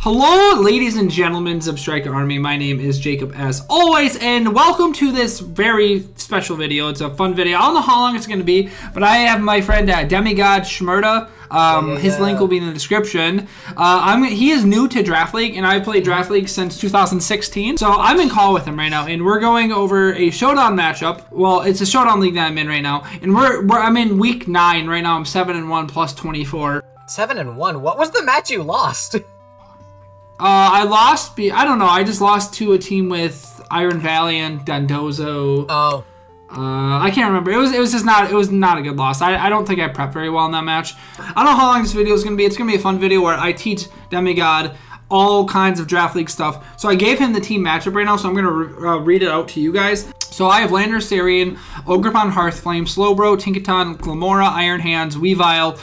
Hello, ladies and gentlemen of Striker Army. My name is Jacob, as always, and welcome to this very special video. It's a fun video. I don't know how long it's going to be, but I have my friend Demigod Schmerda. His link will be in the description. He is new to Draft League, and I've played Draft League since 2016. So I'm in call with him right now, and we're going over a showdown matchup. Well, it's a showdown league that I'm in right now, and I'm in week 9 right now. I'm 7-1 plus 24. 7-1. What was the match you lost? I lost. I don't know. I just lost to a team with Iron Valiant, Dandozo. Oh. I can't remember. It was just not. It was not a good loss. I don't think I prepped very well in that match. I don't know how long this video is gonna be. It's gonna be a fun video where I teach Demigod all kinds of Draft League stuff. So I gave him the team matchup right now. So I'm gonna read it out to you guys. So I have Lander, Sarian, Ogrepon, Hearthflame, Slowbro, Tinkaton, Glamora, Iron Hands, Weavile,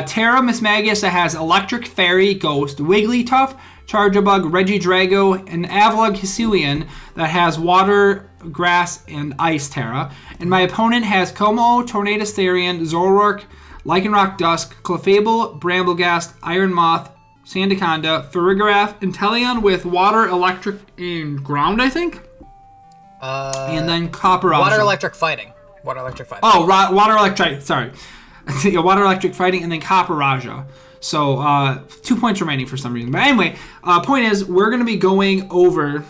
Terra, Miss Magus that has Electric Fairy, Ghost, Wigglytuff, Charjabug, Regidrago, and Avalugg Hisuian that has Water, Grass, and Ice Terra. And my opponent has Como, Tornadus Therian, Zoroark, Lycanroc Dusk, Clefable, Brambleghast, Iron Moth, Sandaconda, Farigiraf, and Teleon with Water, Electric, and Ground, I think? And then Copperajah. Water Electric Fighting. Oh, Water Electric, sorry. Yeah, Water Electric Fighting, and then Copperajah. So, 2 points remaining for some reason. But anyway, point is, we're going to be going over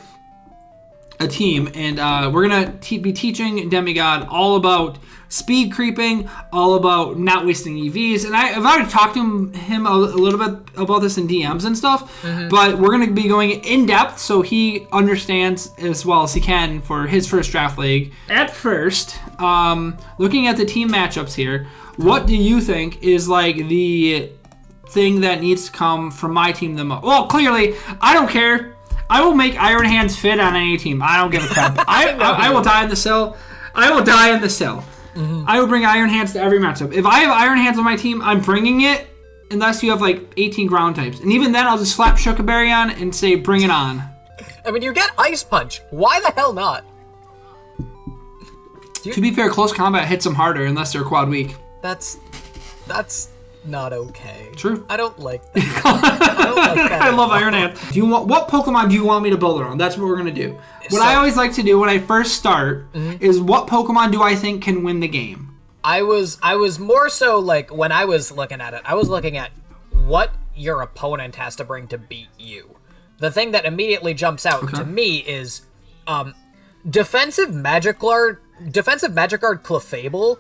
a team, and we're going to be teaching Demigod all about speed creeping, all about not wasting EVs. And I've already talked to him a little bit about this in DMs and stuff, but we're going to be going in depth so he understands as well as he can for his first Draft League. At first, looking at the team matchups here, what do you think is like the thing that needs to come from my team the most? Well, clearly, I don't care. I will make Iron Hands fit on any team. I don't give a crap. I will die in the cell. I will die in the cell. I will bring Iron Hands to every matchup. If I have Iron Hands on my team, I'm bringing it unless you have like 18 ground types. And even then, I'll just slap JaCubAberry on and say, bring it on. I mean, you get Ice Punch. Why the hell not? To be fair, close combat hits them harder unless they're quad weak. That's not okay. True. I don't like that. I don't like that. I love Iron Hands. What Pokemon do you want me to build around? That's what we're gonna do. What I always like to do when I first start is what Pokemon do I think can win the game? I was more so like when I was looking at it, I was looking at what your opponent has to bring to beat you. The thing that immediately jumps out to me is defensive Magic Guard Clefable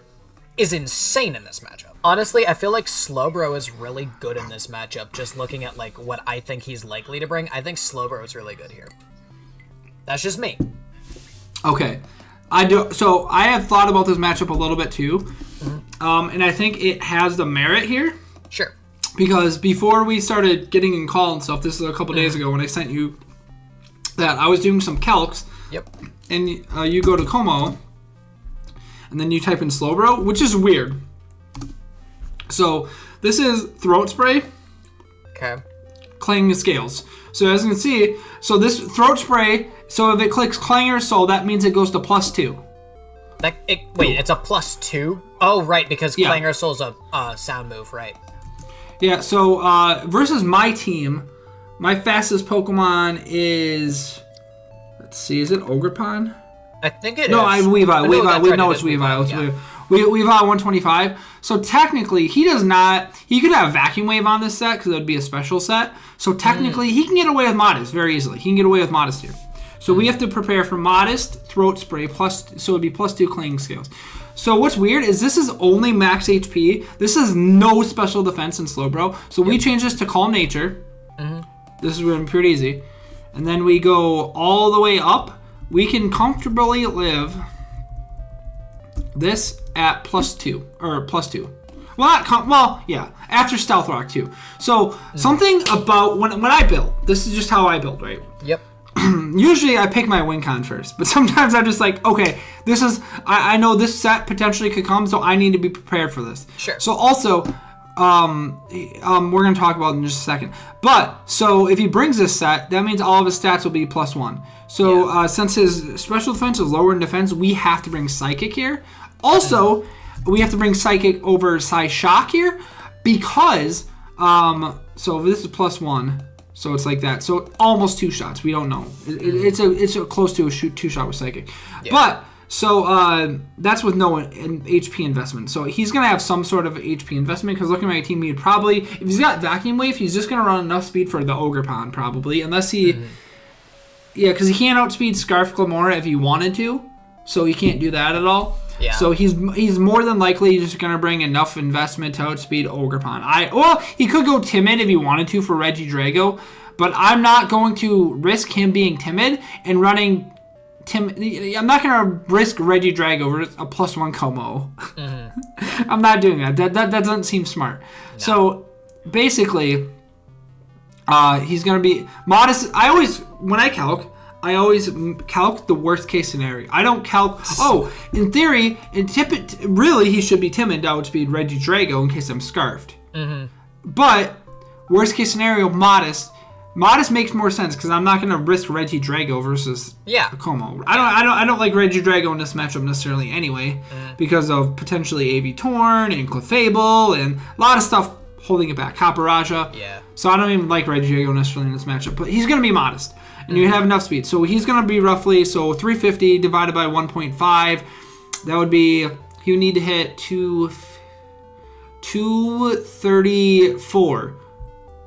is insane in this matchup. Honestly, I feel like Slowbro is really good in this matchup. Just looking at like what I think he's likely to bring, I think Slowbro is really good here. That's just me. Okay, I do. So I have thought about this matchup a little bit too, and I think it has the merit here. Sure. Because before we started getting in call and stuff, this is a couple days ago when I sent you that I was doing some calcs. Yep. And you go to Como, and then you type in Slowbro, which is weird. So this is Throat Spray. Okay. Clanging Scales. So as you can see, so this Throat Spray, so if it clicks Clanger Soul, that means it goes to +2. Wait, it's a +2? Oh, right, because Clanger Soul's a sound move, right? Yeah, so versus my team, my fastest Pokemon is, let's see, is it Ogrepon? I think it is. No, Weavile. No, it's Weavile. It's yeah. Weavile 125. So technically, he does not. He could have Vacuum Wave on this set because it would be a special set. So technically, he can get away with Modest very easily. He can get away with Modest here. So we have to prepare for Modest, Throat Spray, so it'd be +2 Clanging Scales. So what's weird is this is only max HP. This is no special defense in Slowbro. So we change this to Calm Nature. This is pretty easy. And then we go all the way up. We can comfortably live this at +2 or +2. Well, yeah, after Stealth Rock too. So something about when I build, this is just how I build, right? Yep. Usually I pick my win con first, but sometimes I'm just like, okay, this is I know this set potentially could come, so I need to be prepared for this. Sure. So also, we're gonna talk about it in just a second. But so if he brings this set, that means all of his stats will be +1. So since his special defense is lower in defense, we have to bring Psychic here. Also, we have to bring Psychic over Psyshock here because so this is +1. So it's like that. So almost 2 shots. We don't know. It's a close to a 2-shot with Psychic. Yeah. But so that's with no HP investment. So he's gonna have some sort of HP investment because looking at my team, he'd probably, if he's got Vacuum Wave, he's just gonna run enough speed for the Ogre Pond probably, unless he, yeah, because he can't outspeed Scarf Glamora if he wanted to. So he can't do that at all. Yeah. So he's more than likely just gonna bring enough investment to outspeed Ogre Pond. Well, he could go Timid if he wanted to for Regidrago, but I'm not going to risk him being timid and running I'm not gonna risk Regidrago over a +1 Como. I'm not doing that. That doesn't seem smart. No. So basically, he's gonna be modest. When I calc the worst case scenario. I don't calc. Oh, in theory, really, he should be timid to outspeed Regidrago in case I'm scarfed. But worst case scenario, modest. Modest makes more sense because I'm not going to risk Regidrago versus Como. I don't like Regidrago in this matchup necessarily anyway because of potentially AV Torn and Clefable and a lot of stuff holding it back. Caparaja. Yeah. So I don't even like Regidrago necessarily in this matchup, but he's going to be modest and you have enough speed. So he's going to be roughly 350 divided by 1.5. That would be he would need to hit 234.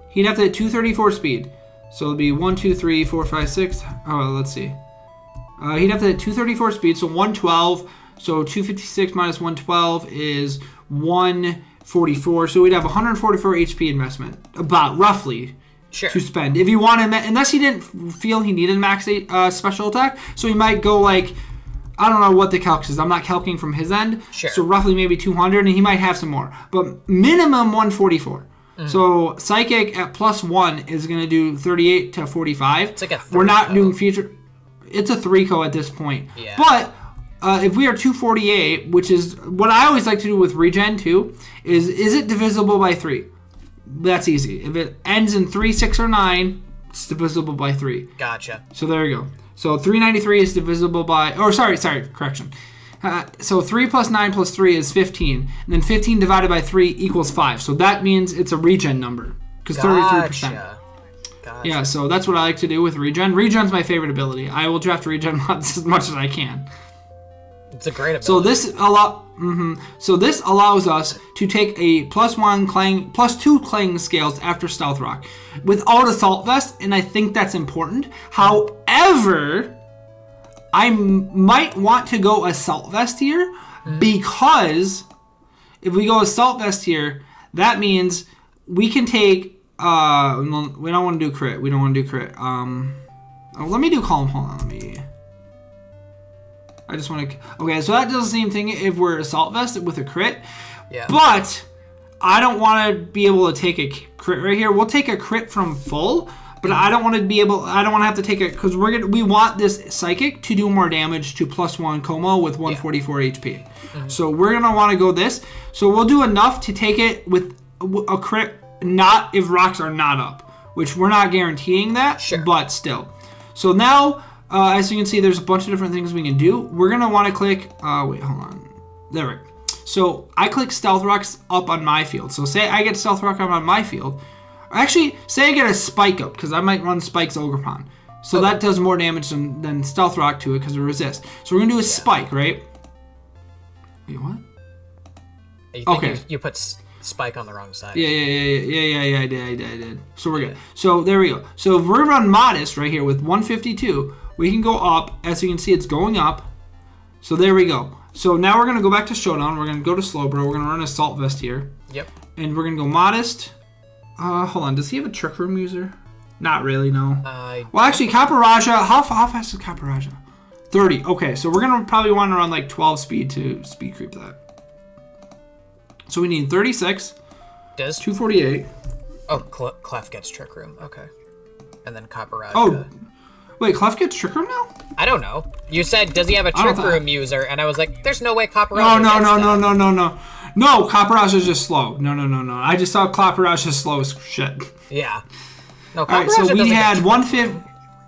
He'd have to hit 234 speed. So it'll be 1, 2, 3, 4, 5, 6. Oh, let's see. He'd have to hit 234 speed, so 112. So 256 minus 112 is 144. So we'd have 144 HP investment, about roughly, to spend. If you want him, unless he didn't feel he needed max special attack, so he might go like, I don't know what the calc is. I'm not calculating from his end. Sure. So roughly maybe 200, and he might have some more. But minimum 144. So Psychic at +1 is going to do 38 to 45. It's like a 3-co. We're not doing feature. It's a 3-co at this point. Yeah. But if we are 248, which is what I always like to do with regen too, is it divisible by 3? That's easy. If it ends in 3, 6, or 9, it's divisible by 3. Gotcha. So there you go. So 393 is divisible by... Oh, sorry, correction. So 3 plus 9 plus 3 is 15. And then 15 divided by 3 equals 5. So that means it's a regen number. Because 33%. Gotcha. Yeah, so that's what I like to do with regen. Regen's my favorite ability. I will draft regen as much as I can. It's a great ability. So this allows us to take a +2 Clang Scales after Stealth Rock without Assault Vest, and I think that's important. However, I might want to go Assault Vest here because if we go Assault Vest here, that means we can take... we don't want to do crit. Let me do Calm. Hold on, I just want to... Okay, so that does the same thing if we're Assault Vest with a crit. Yeah. But I don't want to be able to take a crit right here. We'll take a crit from full, but I don't want to be able... I don't want to have to take it because we want this Psychic to do more damage to +1 Como with 144 HP. So we're going to want to go this. So we'll do enough to take it with a crit, not if rocks are not up, which we're not guaranteeing that, but still. So now... as you can see, there's a bunch of different things we can do. We're going to want to click... wait, hold on. There we go. So I click Stealth Rocks up on my field. So say I get Stealth Rock up on my field. Actually, say I get a Spike up, because I might run Spike's Ogre Pond. So that does more damage than Stealth Rock to it, because it resists. So we're going to do a Spike, right? Wait, what? You put Spike on the wrong side. Yeah, I did. So we're good. So there we go. So if we run Modest right here with 152... we can go up. As you can see, it's going up. So there we go. So now we're going to go back to Showdown. We're going to go to Slowbro. We're going to run Assault Vest here. Yep. And we're going to go Modest. Hold on. Does he have a Trick Room user? Not really, no. Well, actually, Caparaja. How fast is Caparaja? 30. Okay, so we're going to probably want to run like 12 speed to speed creep that. So we need 36. Does 248. Oh, Clef gets Trick Room. Okay. And then Caparaja. Oh. Wait, Clef gets Trick Room now? I don't know. You said, does he have a Trick Room user? And I was like, there's no way Caparaja No, No, Caparaja is just slow. No. I just saw Caparaja slow as shit. Yeah. No, Alright, so we had 150...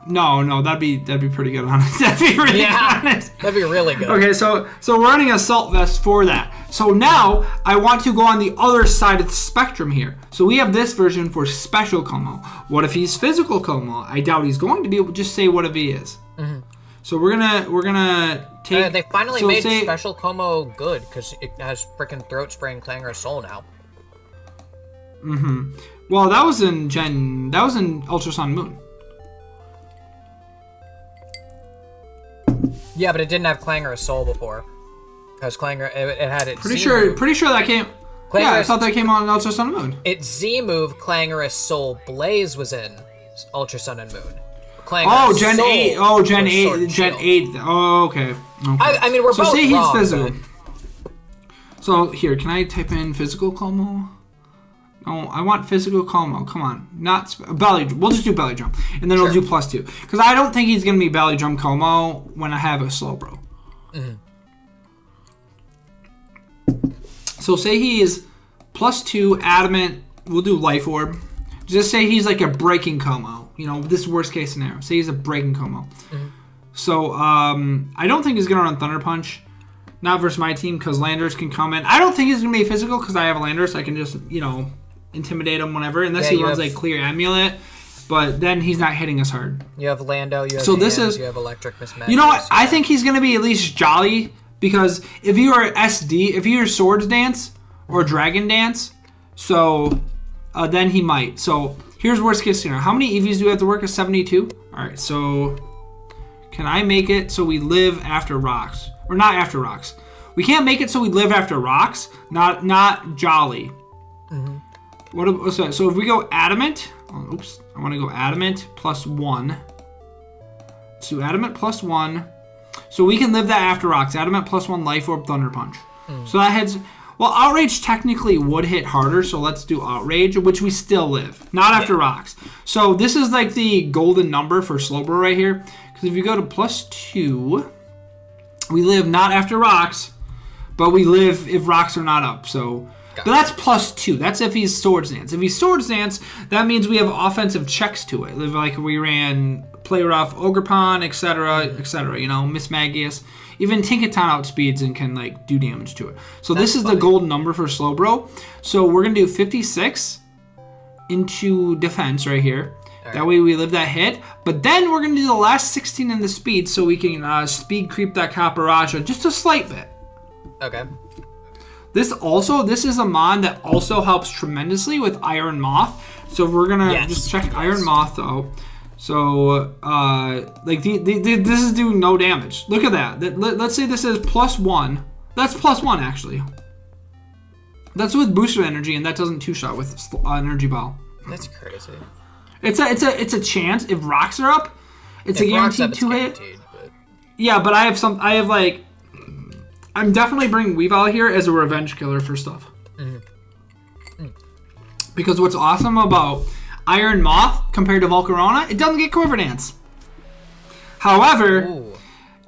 No, that'd be pretty good, honest. That'd be really good, honest. That'd be really good. Okay, so we're running Assault Vest for that. So now I want to go on the other side of the spectrum here. So we have this version for special Como. What if he's physical Como? I doubt he's going to be able to just say what if he is. Mm-hmm. So we're gonna take. They finally made special Como good because it has freaking throat spray and Clangorous Soul now. Mm-hmm. Well, that was in Ultra Sun Moon. Yeah, but it didn't have Clangorous Soul before. Because it had its Pretty sure that came. Yeah, I thought that came on Ultra Sun and Moon. Its Z move, Clangorous Soul Blaze, was in Ultra Sun and Moon. Gen 8. Oh, Gen 8. Gen 8. Oh, okay. I mean, we're both say he's wrong, physical. But... So here, can I type in physical Como? No, I want physical Como. Come on, not belly. We'll just do belly drum, and then we'll do +2 because I don't think he's gonna be belly drum Como when I have a Slowbro. Mm-hmm. So say he is +2 adamant. We'll do life orb. Just say he's like a breaking Como. You know, this is worst case scenario. Say he's a breaking Como. Mm-hmm. So I don't think he's gonna run Thunder Punch. Not versus my team because Landers can come in. I don't think he's gonna be physical because I have a Landers. So I can just intimidate him whenever, unless he runs like Clear Amulet. But then he's not hitting us hard. You have Lando. You have you have Electric Mismatch. You know what? I think he's gonna be at least Jolly. Because if you are SD, if you're Swords Dance or Dragon Dance, so then he might. So here's worst case scenario. How many EVs do we have to work? 72? All right, so can I make it so we live after rocks? Or not after rocks. We can't make it so we live after rocks, not Jolly. Mm-hmm. So if we go Adamant, I want to go Adamant +1. So Adamant +1. So we can live that after rocks. Adamant +1 Life Orb Thunder Punch. So that heads. Well, Outrage technically would hit harder, so let's do Outrage, which we still live. Not after rocks. So this is like the golden number for Slowbro right here. Because if you go to +2, we live not after rocks, but we live if rocks are not up. So, but that's +2. That's if he's Swords Dance. If he's Swords Dance, that means we have offensive checks to it. Like we ran Play Rough, Ogrepon, etc., etc. You know, Miss Magius, even Tinkaton outspeeds and can like do damage to it. So this is the golden number for Slowbro. So we're gonna do 56 into defense right here. That way we live that hit. But then we're gonna do the last 16 in the speed, so we can speed creep that Caparaja just a slight bit. Okay. This is a mon that also helps tremendously with Iron Moth. So we're gonna just check Iron Moth though. So this is doing no damage. Look at that. Let's say this is +1. That's +1 actually. That's with boosted energy, and that doesn't 2-shot with energy ball. That's crazy. It's a chance if rocks are up. It's a guaranteed 2-hit. But... Yeah, but I'm definitely bringing Weavile here as a revenge killer for stuff. Mm-hmm. Because what's awesome about Iron Moth compared to Volcarona, it doesn't get Quiver Dance. However,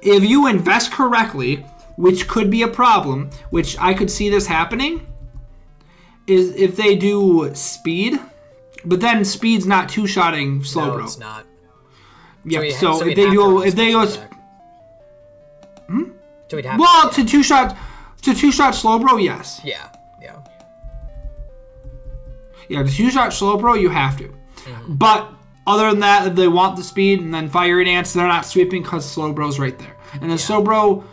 if you invest correctly, which could be a problem, which I could see this happening, is if they do speed, but then speed's not 2-shotting Slowbro. No, it's not. Yep. So if they go, So we'd have to 2-shot Slowbro, yes. Yeah. Yeah, the 2-shot Slowbro, you have to. Mm-hmm. But other than that, if they want the speed and then Fiery Dance, they're not sweeping because Slowbro's right there. And then Slowbro,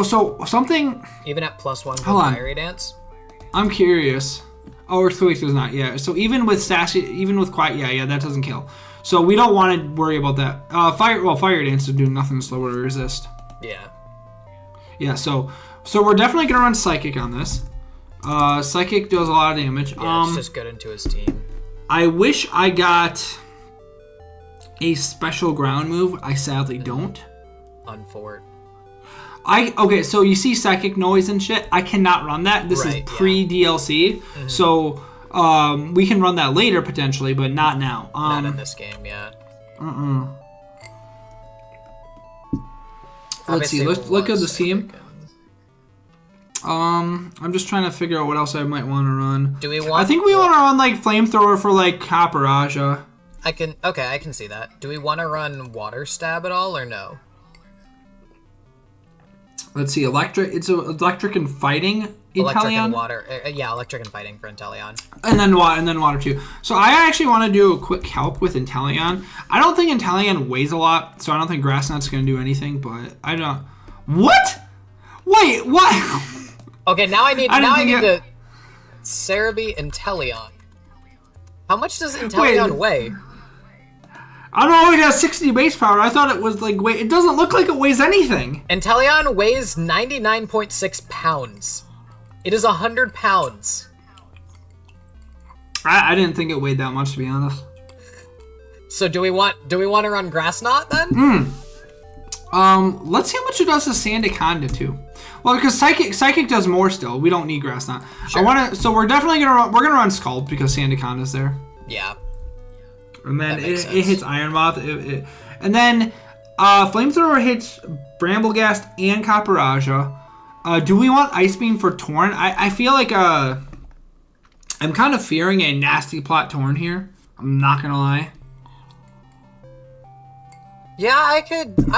so something... Even at +1 for Fiery Dance? I'm curious. Oh, Earthquake does not, yeah. So even with Sassy, even with Quiet, yeah, that doesn't kill. So we don't want to worry about that. Fire Dance is doing nothing to Slowbro to resist. Yeah. Yeah, so we're definitely going to run Psychic on this. Psychic does a lot of damage. Yeah, it's just good into his team. I wish I got a special ground move. I sadly don't. Unfort. Okay, so you see Psychic Noise and shit. I cannot run that. This is pre-DLC. Mm-hmm. So we can run that later potentially, but not now. Not in this game, yeah. Let's see. Let's look at the team. I'm just trying to figure out what else I might want to run. Do we want? I think we want to run like Flamethrower for like Caparaja. I can see that. Do we want to run Water Stab at all or no? Let's see, electric. It's electric and fighting. Electric Inteleon? and water. Yeah, electric and fighting for Inteleon. And then water too. So I actually want to do a quick help with Inteleon. I don't think Inteleon weighs a lot, so I don't think Grass Knot's going to do anything. But I don't. What? Wait, what? Okay, now I need to Cerebi Inteleon. How much does Inteleon weigh? I don't know. It has 60 base power. I thought it was like wait. It doesn't look like it weighs anything. Inteleon weighs 99.6 pounds. It is 100 pounds. I didn't think it weighed that much, to be honest. So do we want to run Grass Knot then? Let's see how much it does to Sandaconda too. Well, because Psychic does more still. We don't need Grass Knot. Sure. So we're definitely gonna run Scald because Sandaconda's there. Yeah. And then it hits Iron Moth. And then Flamethrower hits Bramblegast and Caparajah. Do we want Ice Beam for Torn? I feel like I'm kind of fearing a nasty plot Torn here. I'm not gonna lie. Yeah, I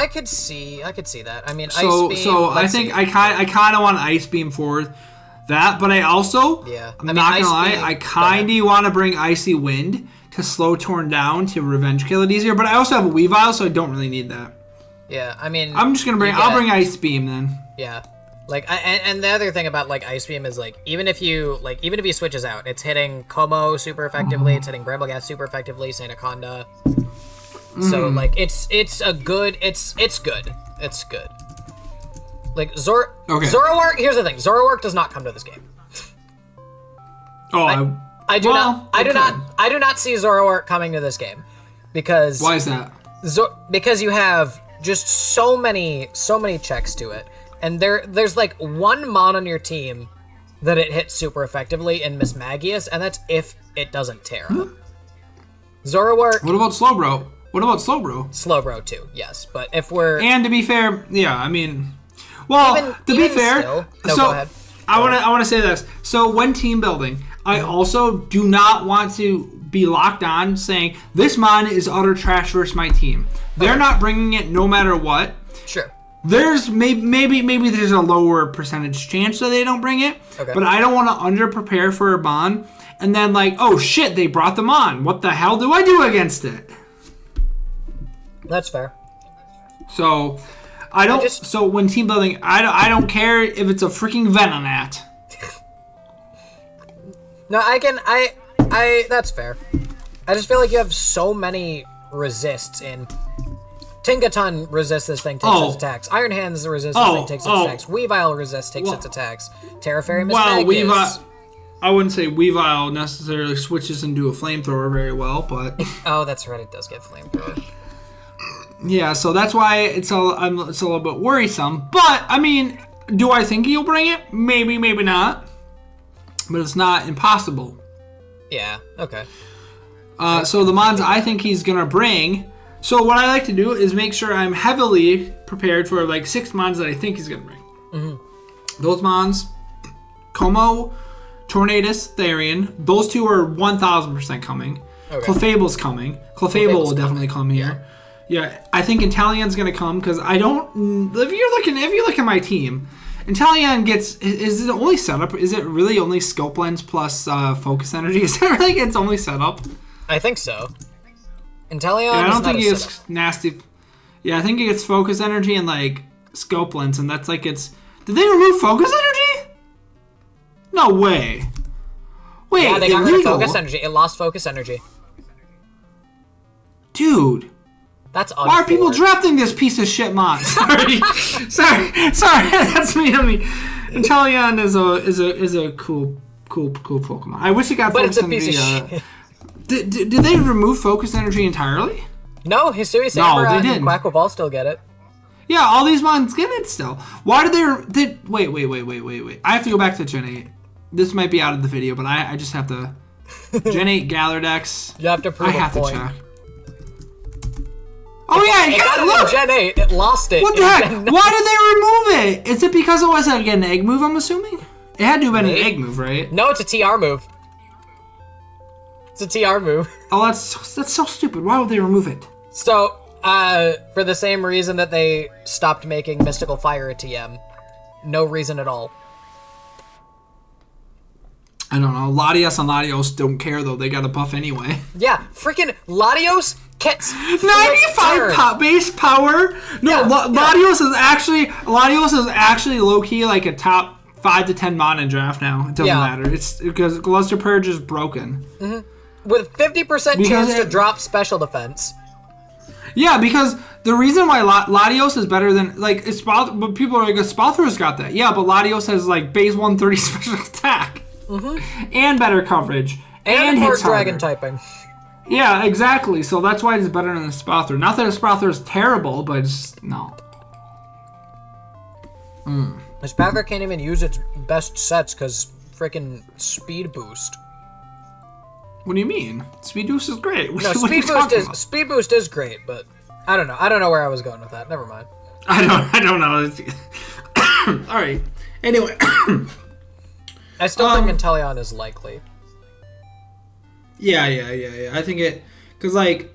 could see that. I mean, Ice Beam. So I think I kind of want Ice Beam for that, but I also I'm not gonna lie. I kind of want to bring Icy Wind to slow Torn down to revenge kill it easier. But I also have a Weavile, so I don't really need that. Yeah, I mean, I'm just gonna I'll bring Ice Beam then. Yeah. Like, and the other thing about, like, Ice Beam is, like, even if he switches out, it's hitting Como super effectively, it's hitting Bramblegast super effectively, Sandaconda. So, like, it's good. Like, Zoroark, here's the thing, Zoroark does not come to this game. Oh, I do not see Zoroark coming to this game. Because... Why is that? Because you have just so many checks to it. And there's like one Mon on your team that it hits super effectively in Miss Magius, and that's if it doesn't Terra. Zoroark. What about Slowbro? Slowbro too, yes. But if we're... And to be fair, yeah, I mean... Well, to be fair... Still, go ahead. I want to say this. So when team building, I also do not want to be locked on saying, this Mon is utter trash versus my team. They're not bringing it no matter what. Sure. There's maybe there's a lower percentage chance that they don't bring it, but I don't want to under prepare for a Mon and then like, oh shit, they brought them on. What the hell do I do against it? That's fair. So so when team building, I don't care if it's a freaking Venonat. No, that's fair. I just feel like you have so many resists in. Tinkaton resists this thing, takes its attacks. Iron Hands resists this thing, takes its attacks. Weavile resists, takes its attacks. Terra Fairy Miss Magius. I wouldn't say Weavile necessarily switches into a Flamethrower very well, but... Oh, that's right, it does get Flamethrower. Yeah, so that's why it's a little bit worrisome. But, I mean, do I think he'll bring it? Maybe, maybe not. But it's not impossible. Yeah, okay. So the Mons I think he's going to bring... So what I like to do is make sure I'm heavily prepared for like 6 Mons that I think he's going to bring. Mm-hmm. Those Mons, Como, Tornadus, Therian, those two are 1,000% coming. Okay. Clefable's coming. Clefable will definitely come here. Yeah, I think Inteleon's going to come because I don't... If you look at my team, Inteleon gets... Is it only setup? Is it really only Scope Lens plus Focus Energy? Is that really its only setup? I think so. Inteleon. Yeah, I don't think he gets nasty. Yeah, I think it gets Focus Energy and like Scope Lens, and that's like it's. Did they remove Focus Energy? No way. Wait, yeah, they got rid of Focus Energy. It lost Focus Energy. Dude, that's unfair. Why are people drafting this piece of shit Mon? Sorry. That's me. Inteleon is a cool Pokemon. I wish it got. But Focus it's a piece of shit. Did they remove Focus Energy entirely? No, Hisui Samurai and Quaquaval still get it. Yeah, all these Mons get it still. Why did they... Wait. I have to go back to Gen 8. This might be out of the video, but I just have to... Gen 8 Galardex. You have to prove I have a to point. check. Oh yeah, it got it in Gen 8. It lost it. What the heck? Why did they remove it? Is it because it was like an egg move, I'm assuming? It had to have been an egg move, right? No, it's a TR move. It's a TR move. Oh, that's so stupid. Why would they remove it? So, for the same reason that they stopped making Mystical Fire a TM, no reason at all. I don't know. Latios and Latios don't care, though. They got a buff anyway. Yeah, freaking Latios gets 95 base power? No, Latios is actually low-key like a top 5 to 10 mod in draft now. It doesn't matter. It's because Luster Purge is broken. Mm-hmm. With 50% chance to drop special defense. Yeah, because the reason why Latios is better than, like, but people are like, Spalthor's got that. Yeah, but Latios has, like, base 130 special attack. Mm-hmm. And better coverage. And more dragon typing. Yeah, exactly. So that's why it's better than the Spalthor. Not that the Spalthor is terrible, but it's, no. The Spalthor can't even use its best sets because freaking speed boost. What do you mean? Speed boost is great. No, speed boost is great, but I don't know. I don't know where I was going with that. Never mind. I don't know. All right. Anyway. I still think Inteleon is likely. Yeah. I think it, because, like,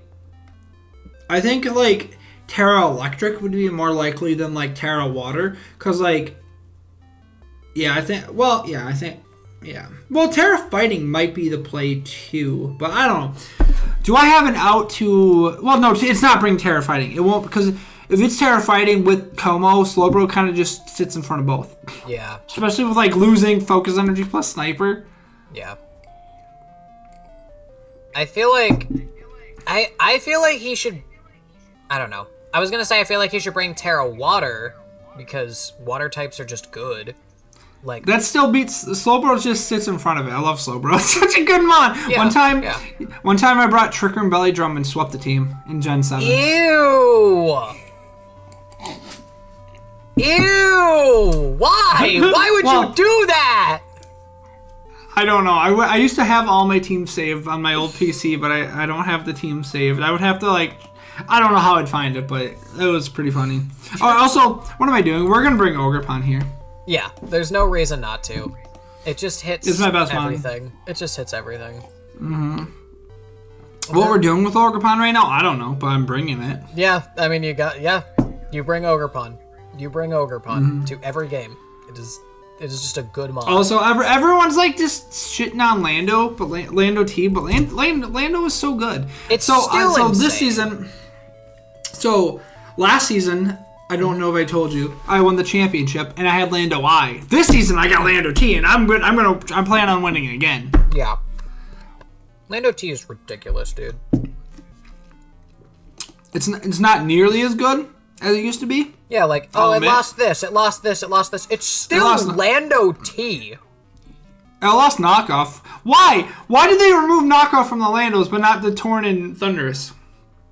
I think, like, Terra Electric would be more likely than, like, Terra Water, because, like, yeah. Well, Terra Fighting might be the play, too, but I don't know. Do I have an out to, well, no, it's not bring Terra Fighting. It won't, because if it's Terra Fighting with Como, Slowbro kind of just sits in front of both. Yeah. Especially with, like, losing Focus Energy plus Sniper. Yeah. I feel like he should, I don't know. I was going to say I feel like he should bring Terra Water because water types are just good. Like, that still beats, Slowbro just sits in front of it. I love Slowbro. It's such a good mod. Yeah, one time I brought Tricker and Belly Drum and swept the team in Gen 7. Ew! Why? Why would you do that? I don't know. I used to have all my teams saved on my old PC, but I don't have the team saved. I would have to, like, I don't know how I'd find it, but it was pretty funny. Oh, also, what am I doing? We're going to bring Ogerpon here. Yeah, there's no reason not to. It just hits it's my best everything. One. It just hits everything. Mm-hmm. What we're doing with Ogerpon right now, I don't know, but I'm bringing it. Yeah, I mean, you bring Ogerpon. You bring Ogerpon to every game. It is just a good mod. Also, everyone's like just shitting on Lando, but Lando T, but Lando is so good. It's still insane. This season. So last season, I don't know if I told you, I won the championship and I had Lando I. This season I got Lando T, and I'm planning on winning again. Yeah. Lando T is ridiculous, dude. It's not nearly as good as it used to be. Yeah, like, it lost this, it lost this, it lost this. It's still Lando T. It lost knockoff. Why? Why did they remove knockoff from the Landos but not the Torn and Thunderous?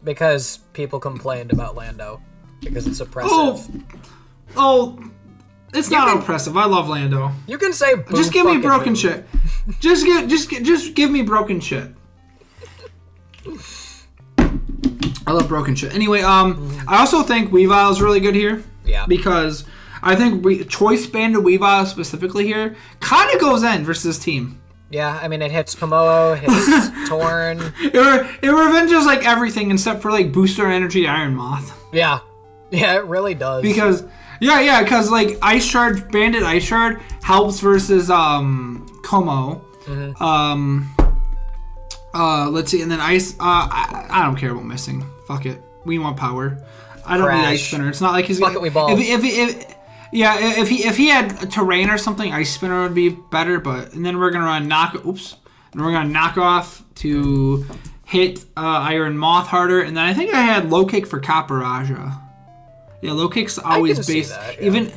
Because people complained about Lando. Because it's oppressive. It's not oppressive. I love Lando. You can say boo. Just give me broken shit. Just give me broken shit. I love broken shit. Anyway, I also think Weavile is really good here. Yeah. Because I think choice banded Weavile specifically here kind of goes in versus this team. Yeah, I mean, it hits Komodo, hits Torn. It revenges, like, everything except for, like, Booster Energy Iron Moth. Yeah. Yeah, it really does. Because, because, like, Banded Ice Shard helps versus, Como. Mm-hmm. Let's see, and then Ice, I don't care about missing. Fuck it. We want power. I don't need Ice Spinner. It's not like he's gonna... Fuck it, we ball. If he had terrain or something, Ice Spinner would be better. But and then we're gonna run knock off to hit Iron Moth harder, and then I think I had low kick for Caparaja. Yeah, low kick's always based that, yeah. even.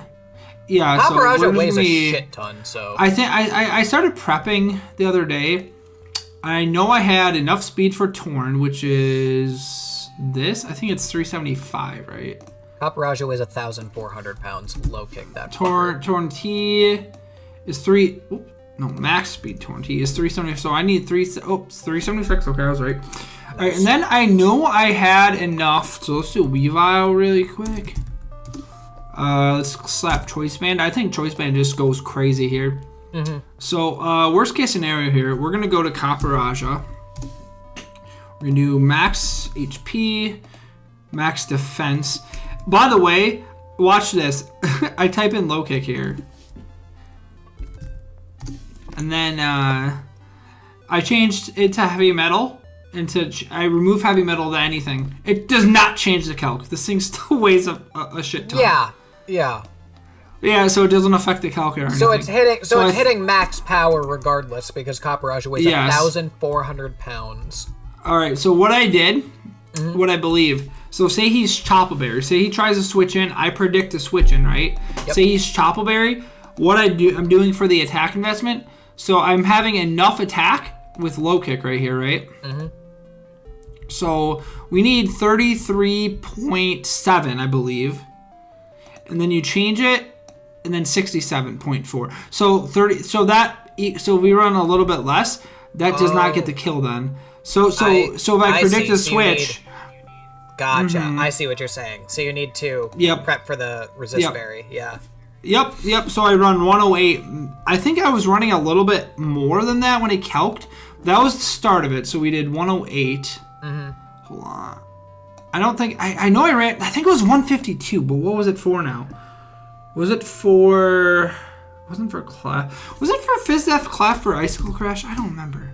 Yeah, Caparaja weighs a shit ton, so I think I started prepping the other day. I know I had enough speed for Torn, which is this. I think it's 375, right? Caparaja weighs 1,400 pounds. Low kick that. Torn T is max speed Torn T is 370. So I need 376. Okay, I was right. All right, and then I know I had enough. So let's do Weavile really quick. Let's slap Choice Band. I think Choice Band just goes crazy here. Mm-hmm. So worst case scenario here, we're gonna go to Caparaja. We're gonna do max HP, max defense. By the way, watch this. I type in low kick here. And then I changed it to heavy metal. And I remove heavy metal to anything. It does not change the calc. This thing still weighs a shit ton. Yeah. Yeah, so it doesn't affect the calc or anything. So it's hitting max power regardless because Copperage weighs 1,400 pounds. All right, so what I did, what I believe, so say he's Choppleberry. Say he tries to switch in. I predict a switch in, right? Yep. Say he's Choppleberry. What I'm doing for the attack investment, so I'm having enough attack with low kick right here, right? Mm-hmm. So we need 33.7, I believe. And then you change it, and then 67.4. So 30. So we run a little bit less. That does not get the kill then. So if I predict a switch. Gotcha. Mm-hmm. I see what you're saying. So you need to prep for the resist berry. Yeah. Yep. So I run 108. I think I was running a little bit more than that when it calced. That was the start of it. So we did 108. Mm-hmm. Hold on. I don't think I know I ran. I think it was 152. But what was it for now? Was it for? Wasn't for Clef. Was it for FizzDef Clef for Icicle Crash? I don't remember.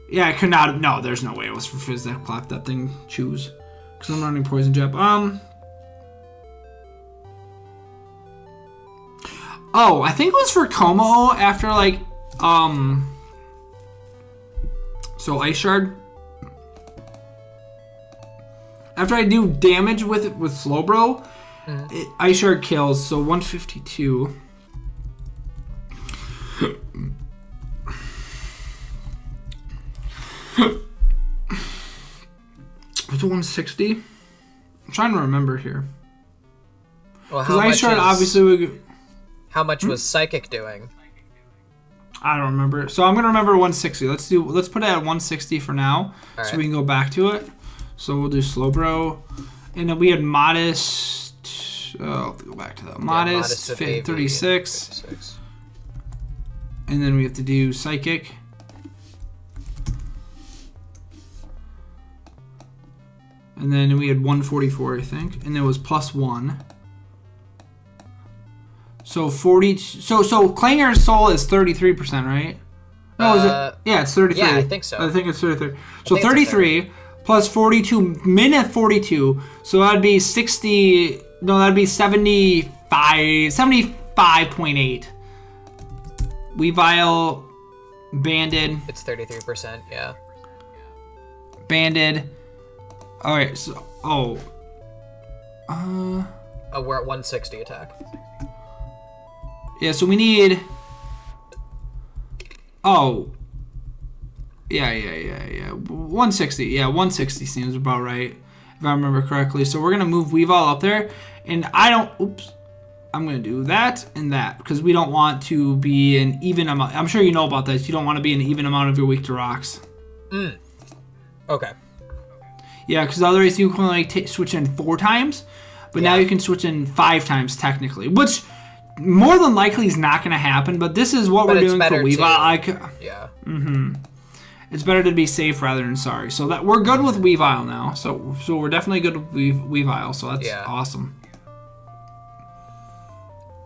Yeah, I could not. No, there's no way it was for FizzDef Clef. That thing choose. Because I'm running Poison Jab. Oh, I think it was for Como after like so Ice Shard. After I do damage with Slowbro, Ice Shard kills, so 152. What's 160? I'm trying to remember here. Well, how Ice Shard obviously would. How much was Psychic doing? I don't remember. So I'm gonna remember 160. Let's put it at 160 for now, so we can go back to it. So we'll do Slowbro, and then we had Modest. I'll have to go back to that. Modest 36. And then we have to do Psychic. And then we had 144, I think, and it was +1. So 40. So Clanger's Soul is 33%, right? No, is it? Yeah, it's 33. Yeah, I think so. I think it's 33. So 33 plus 42, minute 42. So that'd be 60. No, that'd be 75.8. Weavile, Banded. It's 33%, yeah. Banded. All right, so we're at 160 attack. Yeah, so we need. Yeah. 160. Yeah, 160 seems about right, if I remember correctly. So we're gonna move Weavile up there, and I'm gonna do that and that because we don't want to be an even amount. I'm sure you know about this. You don't want to be an even amount of your weak to rocks. Okay. Yeah, because otherwise you can only switch in 4 times, but now you can switch in 5 times technically, which more than likely is not going to happen. But this is what we're doing for Weavile. Yeah. It's better to be safe rather than sorry. So that we're good with Weavile now. So we're definitely good with Weavile. So that's awesome.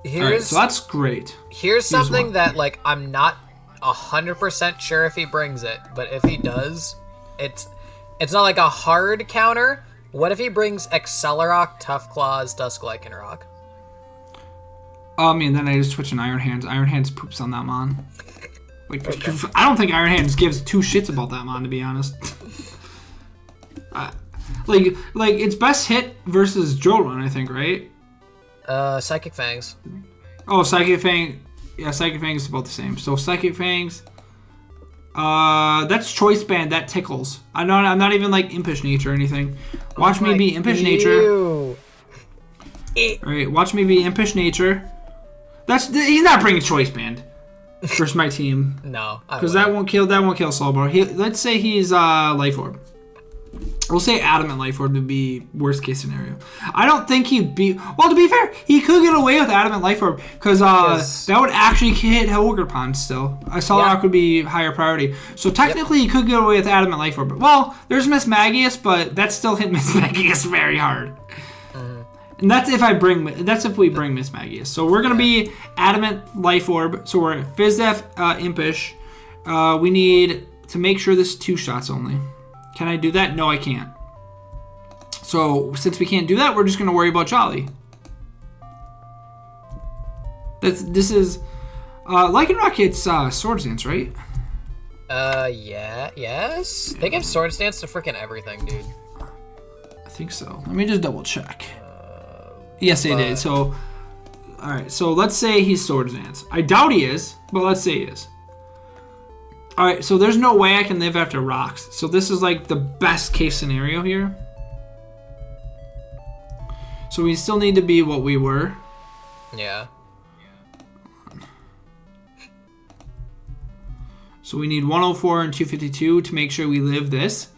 All right, so that's great. Here's something that like I'm not 100% sure if he brings it, but if he does, it's not like a hard counter. What if he brings Accelerock, Tough Claws, Dusk Lycanroc? And then I just switch an Iron Hands. Iron Hands poops on that mon. Like, okay. I don't think Iron Hands gives 2 shits about that mon, to be honest. Like it's best hit versus Jolrun, I think, right? Psychic Fangs. Oh, Psychic Fang. Yeah, Psychic Fangs is about the same. So Psychic Fangs. That's Choice Band. That tickles. I'm not even like Impish Nature or anything. Watch me be Impish Nature. All right, watch me be Impish Nature. He's not bringing Choice Band versus my team. No, because that won't kill Slowbro. Let's say he's Life Orb. We'll say Adamant Life Orb would be worst case scenario. I don't think he'd be. Well, to be fair, he could get away with Adamant Life Orb because that would actually hit Ogerpon still. Solrock would be higher priority. So technically, he could get away with Adamant Life Orb. Well, there's Miss Magius, but that's still hit Miss Magius very hard. And that's if we bring Miss Magius. So we're gonna be Adamant Life Orb. So we're Fizdef, Impish. We need to make sure this is 2 shots only. Can I do that? No, I can't. So since we can't do that, we're just gonna worry about Jolly. This is Lycanroc hits Swords Dance, right? Yes. They give Swords Dance to freaking everything, dude. I think so. Let me just double check. Yes, they did. So, all right. So let's say he's Swords Dance. I doubt he is, but let's say he is. All right. So there's no way I can live after rocks. So this is like the best case scenario here. So we still need to be what we were. Yeah. So we need 104 and 252 to make sure we live this.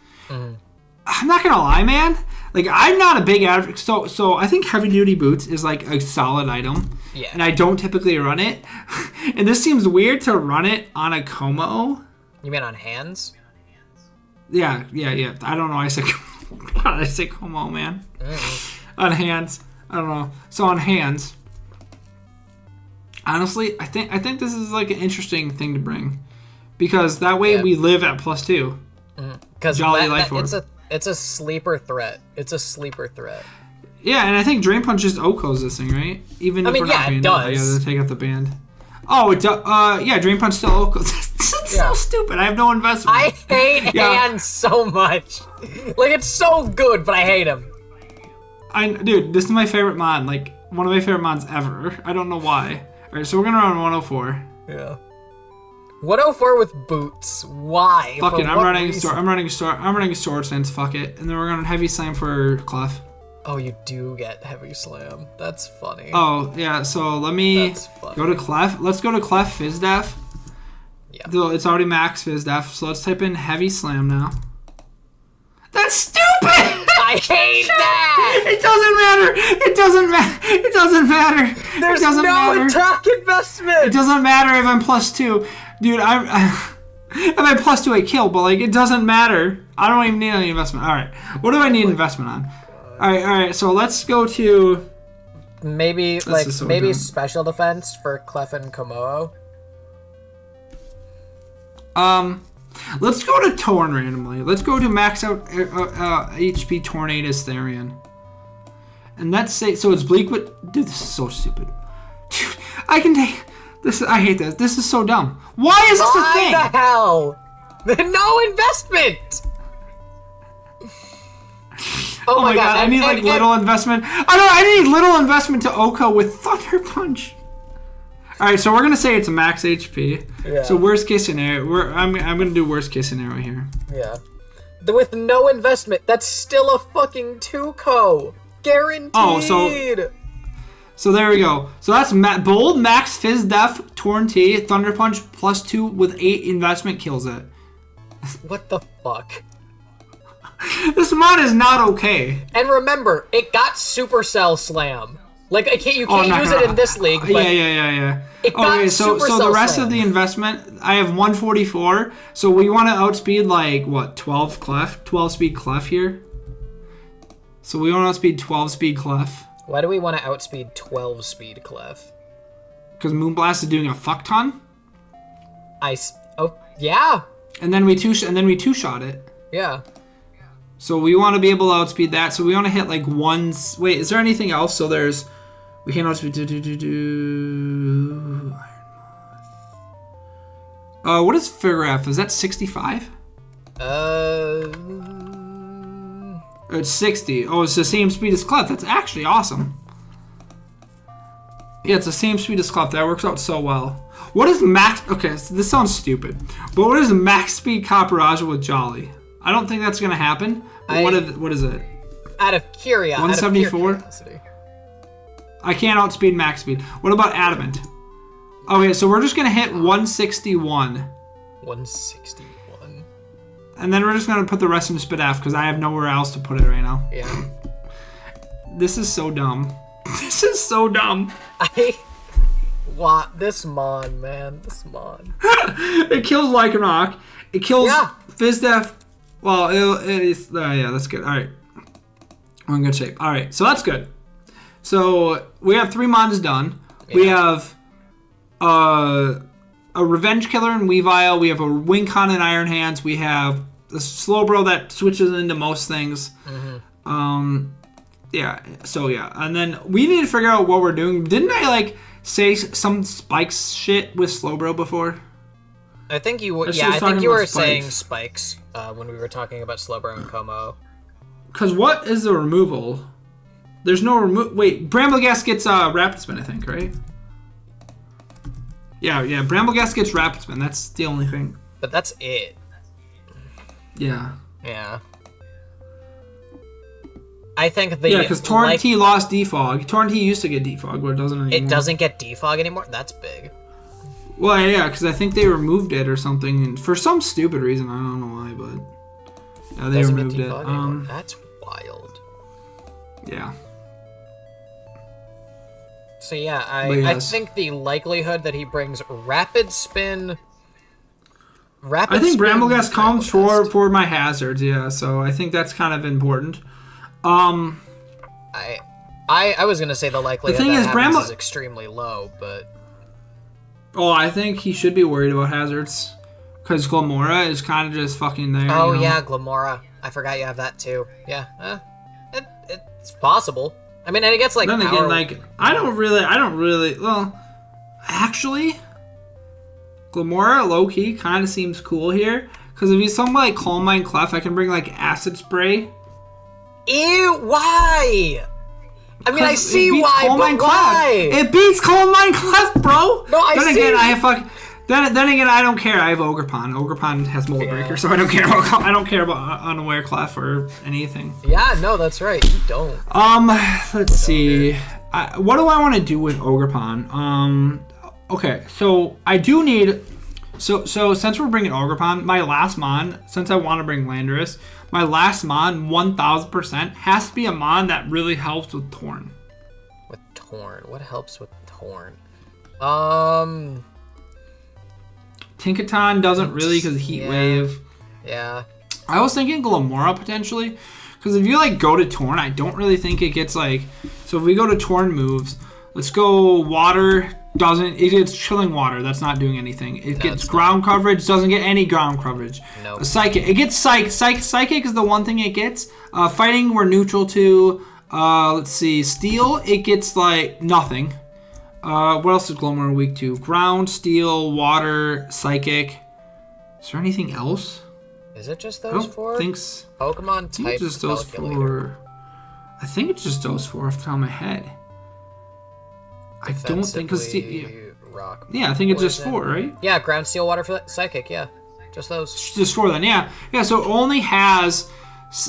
I'm not gonna lie, man. Like, I'm not a big advocate. So I think heavy duty boots is like a solid item. Yeah. And I don't typically run it. And this seems weird to run it on a Como. You mean on hands? Yeah. I don't know. I said Como, man. On hands. I don't know. So on hands. Honestly, I think this is like an interesting thing to bring. Because that way we live at +2. Because Jolly Life Orb. It's a sleeper threat. Yeah, and I think Drain Punch just OHKOs this thing, right? Even if we're not banned, it does. Yeah, take out the band. Oh, it does. Yeah, Drain Punch still OHKOs. It's so stupid. I have no investment. I hate hands so much. Like, it's so good, but I hate him. Dude, this is my favorite mod. Like, one of my favorite mods ever. I don't know why. All right, so we're gonna run 104. Yeah. 104 with boots. Why? Fuck it. I'm running a Sword Sense. Fuck it. And then we're gonna Heavy Slam for Clef. Oh, you do get Heavy Slam. That's funny. Oh, yeah. So let me go to Clef. Let's go to Clef Fizdef. Yeah. It's already max Fizdef. So let's type in Heavy Slam now. That's stupid! I hate that! It doesn't matter. There's no attack investment! It doesn't matter if I'm +2. Dude, if I'm +2, I kill, but like, it doesn't matter. I don't even need any investment. Alright. What do I need investment on? Alright, so let's go to... Maybe special defense for Clef and Komodo. Let's go to Torn randomly. Let's go to max out HP Tornadus Therian. And let's say, so it's Bleakwood. Dude, this is so stupid. Dude, I can take this. I hate this. This is so dumb. Why is this a thing? Why the hell? No investment. Oh my god! I need little investment. I need little investment to OHKO with Thunder Punch. All right, so we're gonna say it's a max HP. Yeah. So worst case scenario, I'm gonna do worst case scenario here. Yeah. With no investment, that's still a fucking 2-co. Guaranteed. Oh, so there we go. So that's bold max Fizz Def Torn T Thunder Punch +2 with 8 investment kills it. What the fuck? This mod is not okay. And remember, it got Supercell Slam. Like, you can't use it in this league. But yeah. Okay, so the rest of the investment, I have 144. So we want to outspeed, like, what, 12 Clef? 12 speed Clef here? So we want to outspeed 12 speed Clef. Why do we want to outspeed 12 speed Clef? Because Moonblast is doing a fuck ton? Oh, yeah. And then we two-shot it. Yeah. So we want to be able to outspeed that. So we want to hit, like, Wait, is there anything else? So there's... We can't outspeed... Iron Moth. What is Figure F? Is that 65? It's 60. Oh, it's the same speed as Clef. That's actually awesome. Yeah, it's the same speed as Clef. That works out so well. What is max... Okay, so this sounds stupid. But what is max speed Caparaja with Jolly? I don't think that's going to happen. What is it? Out of curiosity. 174? I can't outspeed max speed. What about Adamant? Okay, so we're just going to hit 161. 161. And then we're just going to put the rest into Spit F because I have nowhere else to put it right now. Yeah. This is so dumb. This is so dumb. This mod, man. This mod. It kills Lycanroc. It kills Fizdef. Well, yeah, that's good. All right. We're in good shape. All right, so that's good. So we have 3 mons done. Yeah. We have a Revenge Killer in Weavile. We have a Wincon in Iron Hands. We have a Slowbro that switches into most things. Mm-hmm. Yeah. So yeah, and then we need to figure out what we're doing. Didn't I say some spikes shit with Slowbro before? I think you were. Yeah, I think you were saying spikes when we were talking about Slowbro and Como. Because what is the removal? There's no remove. Wait, Brambleghast gets Rapid Spin, I think, right? Yeah. Brambleghast gets Rapid Spin. That's the only thing. But that's it. Yeah. Yeah. I think the because Torrent T lost Defog. Torrent T used to get Defog, but it doesn't anymore. It doesn't get Defog anymore. That's big. Well, yeah, because I think they removed it or something, and for some stupid reason. I don't know why, but yeah, they removed it. That's wild. Yeah. So yeah, I think the likelihood that he brings Rapid Spin. I think Brambleghast comes for my hazards. Yeah, so I think that's kind of important. I was gonna say the likelihood that is extremely low, but. Oh, I think he should be worried about hazards, because Glamora is kind of just fucking there. Oh yeah, Glamora. I forgot you have that too. Yeah, it's possible. I mean, and it gets Then again, I don't really. Well, actually, Glamora low key kind of seems cool here, because if he's something like Calm Mind Clef, I can bring Acid Spray. Ew! Why? I mean, I see why, but why? It beats Calm Mind Clef, bro. No, I see. Then again, I don't care. I have Ogerpon. Ogerpon has Mold Breaker, so I don't care. I don't care about Unaware Clef or anything. Yeah, no, that's right. You don't. Let's see. What do I want to do with Ogerpon? Okay, so I do need. So since we're bringing Ogerpon, my last mon, since I want to bring Landorus, my last mon, 1000%, has to be a mon that really helps with Torn. With Torn? What helps with Torn? Tinkaton doesn't really because Heat Wave. Yeah. I was thinking Glamora potentially, because if you go to Torn, I don't really think it gets so if we go to Torn moves, let's go Water. It gets Chilling Water. That's not doing anything. It gets ground coverage. Doesn't get any ground coverage. No. Psychic. It gets Psychic is the one thing it gets. Fighting we're neutral to. Let's see. Steel. It gets nothing. What else is Glamora weak to? Ground, Steel, Water, Psychic. Is there anything else? Is it just those four? Pokemon type. It's just those four. I think it's just those four off the top of my head. I don't think rock. Yeah, I think it's just 4, right? Yeah, ground, steel, water, psychic. Yeah, just those. Just 4 then. Yeah. So it only has.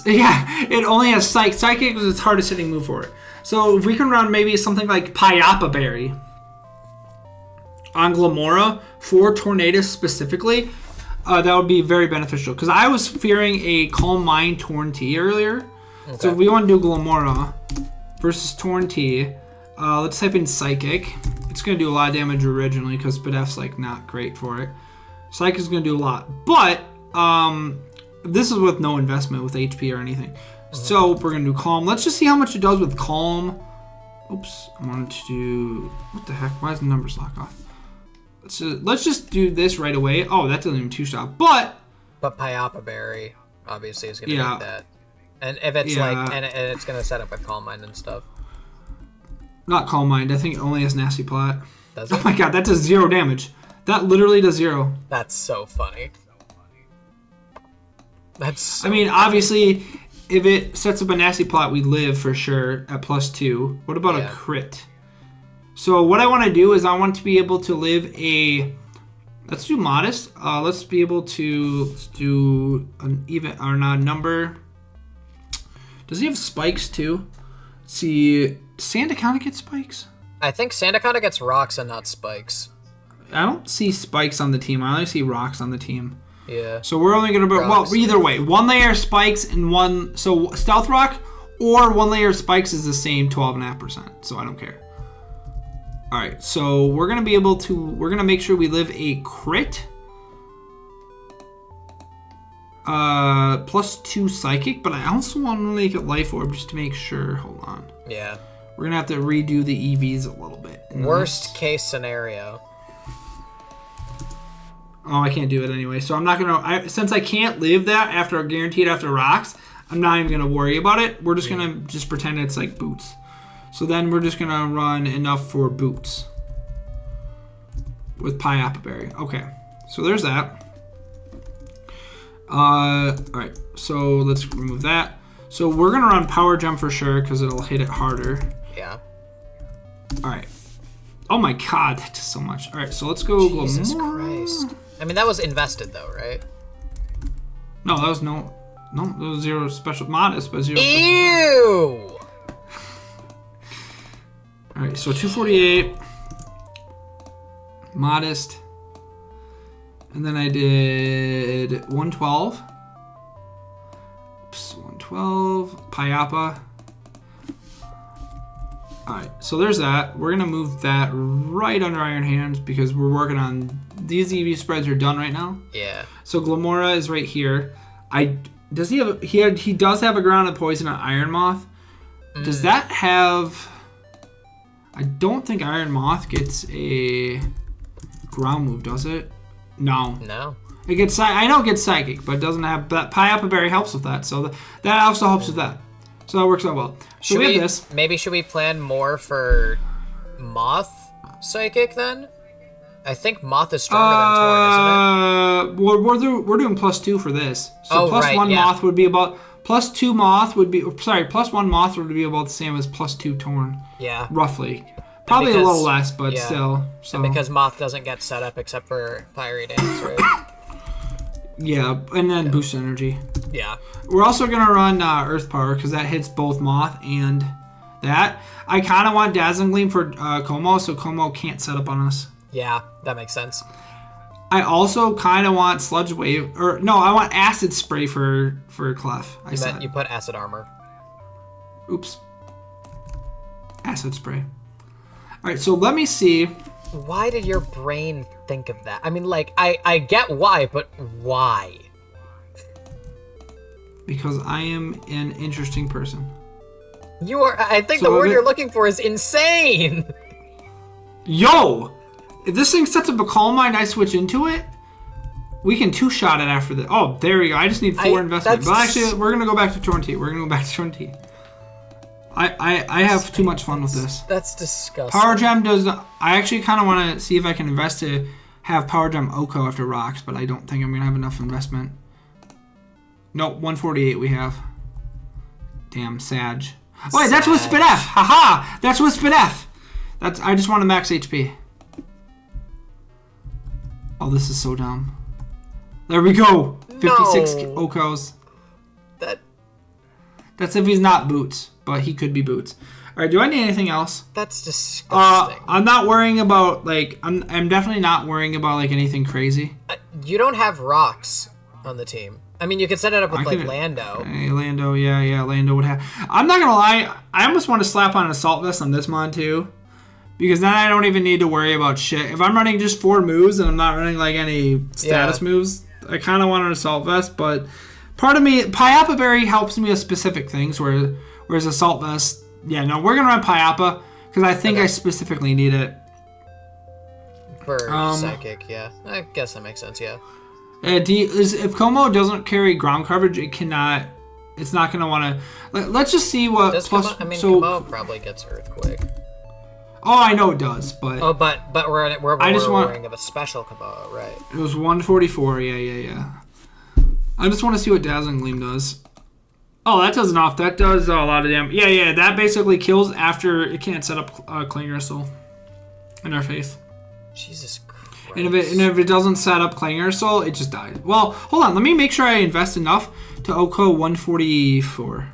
Yeah, it only has psychic because it's hardest hitting move for it. So if we can run maybe something like Payapa Berry on Glamora for Tornadus specifically, that would be very beneficial. Because I was fearing a Calm Mind Torn T earlier. Okay. So if we want to do Glamora versus Torn T. Let's type in Psychic. It's going to do a lot of damage originally because Spadef's not great for it. Psychic is going to do a lot. But this is with no investment with HP or anything. Mm-hmm. So we're going to do Calm. Let's just see how much it does with Calm. Oops. I wanted to do... What the heck? Why is the numbers locked off? Let's just do this right away. Oh, that doesn't even two-stop. But Payapa Berry obviously is going to make that. And if it's and it's going to set up with Calm Mind and stuff. Not Calm Mind. I think it only has Nasty Plot. Does it? Oh my god, that does 0 damage. That literally does 0. That's so funny. Obviously, if it sets up a Nasty Plot, we live for sure at +2. What about a crit? So what I want to do is I want to be able to live a... Let's do Modest. Let's be able to... Let's do an even... Or not number... Does he have spikes too? Let's see... Does Sandaconda get spikes? I think Sandaconda gets rocks and not spikes. I don't see spikes on the team. I only see rocks on the team. Yeah. So we're only going to... Well, either way. 1 layer spikes and 1... So Stealth Rock or 1 layer spikes is the same 12.5%. So I don't care. Alright. So we're going to be able to... We're going to make sure we live a crit. +2 Psychic. But I also want to make it Life Orb just to make sure. Hold on. Yeah. We're gonna have to redo the EVs a little bit. Worst case scenario. Oh, I can't do it anyway. So I'm not gonna. Since I can't live that after guaranteed after rocks, I'm not even gonna worry about it. We're just gonna just pretend it's like boots. So then we're just gonna run enough for boots with Piapa Berry. Okay, so there's that. All right. So let's remove that. So we're gonna run Power Gem for sure because it'll hit it harder. Yeah. All right. Oh my God, that's so much. All right, so let's go. Jesus Christ. I mean, that was invested though, right? No, that was no, that was 0 special modest, but 0. Ew. All right, so 248 modest, and then I did 112. Oops, 112 Piapa. Alright, so there's that. We're gonna move that right under Iron Hands because we're working on these EV spreads are done right now. Yeah. So Glamora is right here. Does he have he does have a ground of poison on Iron Moth. Does that have I don't think Iron Moth gets a ground move, does it? No. No. It gets I know it gets psychic, but it doesn't have that Piapa Berry helps with that. So that also helps with that. So that works out well. So we have this. Maybe should we plan more for Moth Psychic then? I think Moth is stronger than Torn, isn't it? We're doing +2 for this. So +1 yeah. Moth would be about +2 Moth would be +1 Moth would be about the same as +2 Torn. Yeah. Roughly. Probably a little less, but still. So. And because Moth doesn't get set up except for Fiery Dance, right? Yeah, and then boost energy. Yeah. We're also gonna run Earth Power because that hits both Moth and that. I kind of want Dazzling Gleam for Como, so Como can't set up on us. Yeah, that makes sense. I also kind of want Sludge Wave, or no, I want Acid Spray for Clef. You put Acid Armor. Oops. Acid Spray. All right, so let me see. Why did your brain think of that? I mean, like, I get why, but why? Because I am an interesting person. You are. I think the word you're looking for is insane. Yo, if this thing sets up a Calm Mind, I switch into it. We can 2-shot it after the. Oh, there we go. I just need 4 investment. But actually, we're gonna go back to Torrent. We're gonna go back to Torrent. I have too much fun with this. That's disgusting. Power Gem does. I actually kind of want to see if I can invest to have Power Gem Oko after rocks, but I don't think I'm gonna have enough investment. Nope, 148 we have. Damn, Sag. Oh, wait, that's with Spit F. Haha, that's with Spit F. I just want to max HP. Oh, this is so dumb. There we go. 56 Okos. That's if he's not Boots, but he could be Boots. All right, do I need anything else? That's disgusting. I'm not worrying about I'm definitely not worrying about anything crazy. You don't have rocks on the team. I mean, you could set it up with Lando. Hey, Lando, yeah, Lando would have. I'm not gonna lie, I almost want to slap on an Assault Vest on this mod too, because then I don't even need to worry about shit. If I'm running just 4 moves and I'm not running any status moves, I kind of want an Assault Vest. But part of me, Piapa Berry helps me with specific things, whereas Assault Vest, we're gonna run Piapa because I think I specifically need it for Psychic. Yeah, I guess that makes sense. Yeah. If Como doesn't carry ground coverage, it's not going to want to. Let's just see what. Como probably gets Earthquake. Oh, I know it does, but. Oh, but we're worrying of a special Como, right? It was 144. Yeah. I just want to see what Dazzling Gleam does. Oh, that does enough. That does a lot of damage. Yeah. That basically kills after it can't set up Clinger Soul in our face. Jesus Christ. And if it doesn't set up Clanger Soul, it just dies. Well, hold on. Let me make sure I invest enough to Oko 144.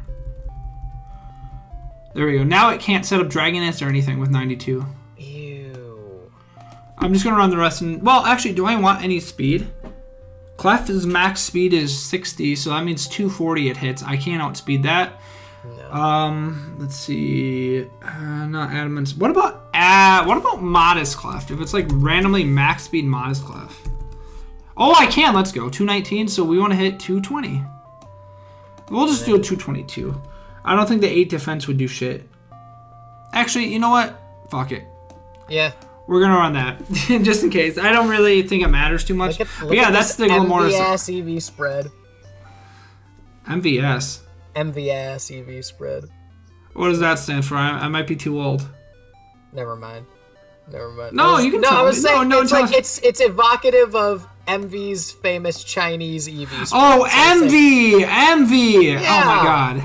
There we go. Now it can't set up Dragoness or anything with 92. Ew. I'm just going to run the rest. Well, actually, do I want any speed? Clef's max speed is 60, so that means 240 it hits. I can't outspeed that. No. Let's see. Not Adamant's. What about Modest Clef? If it's randomly max speed Modest Clef. Oh, I can. Let's go. 219. So we want to hit 220. We'll just do a 222. I don't think the 8 defense would do shit. Actually, you know what? Fuck it. Yeah. We're going to run that, just in case. I don't really think it matters too much. Look But yeah, that's the Glamorous. MVS EV spread. MVS? MVS EV spread. What does that stand for? I might be too old. Never mind. No, you can tell me. I was saying, No, it's like, it's evocative of MV's famous Chinese EV spread. Oh, MV! MV! Yeah. Oh my god.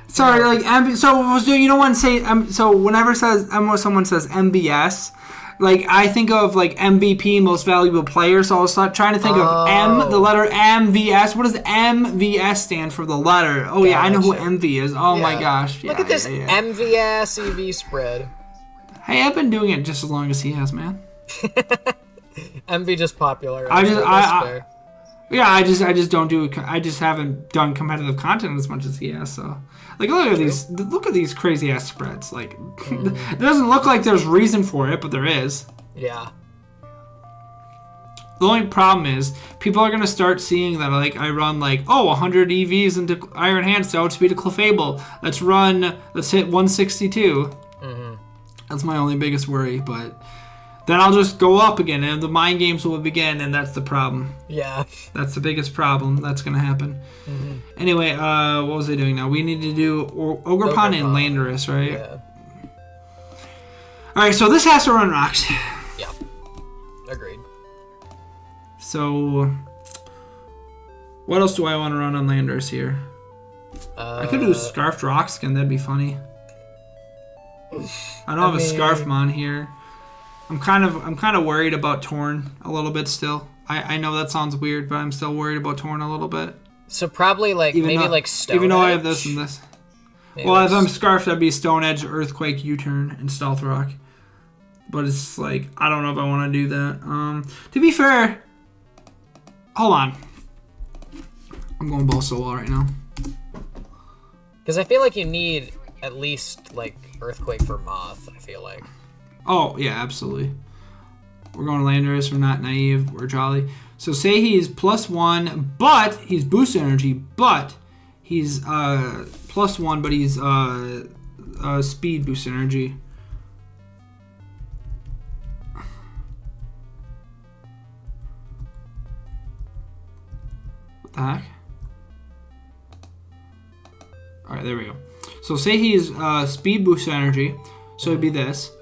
Sorry, like MV. So you don't want to say so whenever someone says MVS, like I think of like MVP, most valuable player. So I was trying to think of the letter MVS. What does MVS stand for? The letter. Oh yeah, I know who MV is. Oh my gosh. Look at this MVS EV spread. Hey, I've been doing it just as long as he has, man. MV just popular. I just don't do. I just haven't done competitive content as much as he has. So, like, look at these crazy ass spreads. Like, it doesn't look like there's reason for it, but there is. Yeah. The only problem is people are gonna start seeing that like I run like 100 EVs into Iron Hands to outspeed a Clefable. Let's hit 162. Mm-hmm. That's my only biggest worry, but. Then I'll just go up again, and the mind games will begin, and that's the problem. Yeah. That's the biggest problem that's going to happen. Mm-hmm. Anyway, what was I doing now? We need to do Ogerpon and Landorus, right? Yeah. Alright, so this has to run rocks. Yeah. Agreed. So, what else do I want to run on Landorus here? I could do Scarfed Rockskin, that'd be funny. I don't have a Scarfmon here. I'm kind of worried about Torn a little bit still. I know that sounds weird, but I'm still worried about Torn a little bit. So probably like Stone Even though Edge? I have this and this. Well, if I'm Scarfed, that'd be Stone Edge, Earthquake, U-Turn, and Stealth Rock. But it's like, I don't know if I want to do that. To be fair, hold on. I'm going ball solo right now. Because I feel like you need at least like Earthquake for Moth, I feel like. Oh, yeah, absolutely. We're going to Landorus. We're not naive. We're jolly. So say he's +1, but he's boost energy, but he's +1, but he's speed boost energy. What the heck? All right, there we go. So say he's speed boost energy. So it'd be this.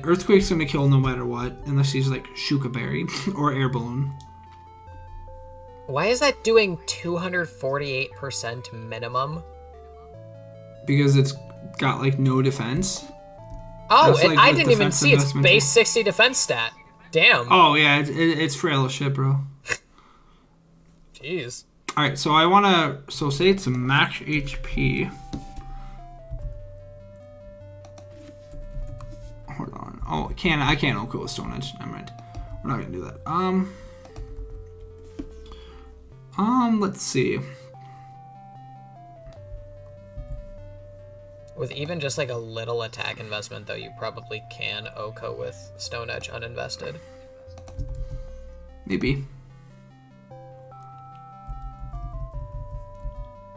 Earthquake's gonna kill no matter what, unless he's like Shuka Berry or Air Balloon. Why is that doing 248% minimum? Because it's got like no defense. Oh, and I didn't even see its base 60 defense stat. Damn. Oh yeah, it's frail as shit, bro. Jeez. All right, so say it's a max HP. Hold on. Oh, I can't OHKO with Stone Edge. Never mind. We're not gonna do that. Let's see. With even just like a little attack investment, though, you probably can OHKO with Stone Edge uninvested. Maybe.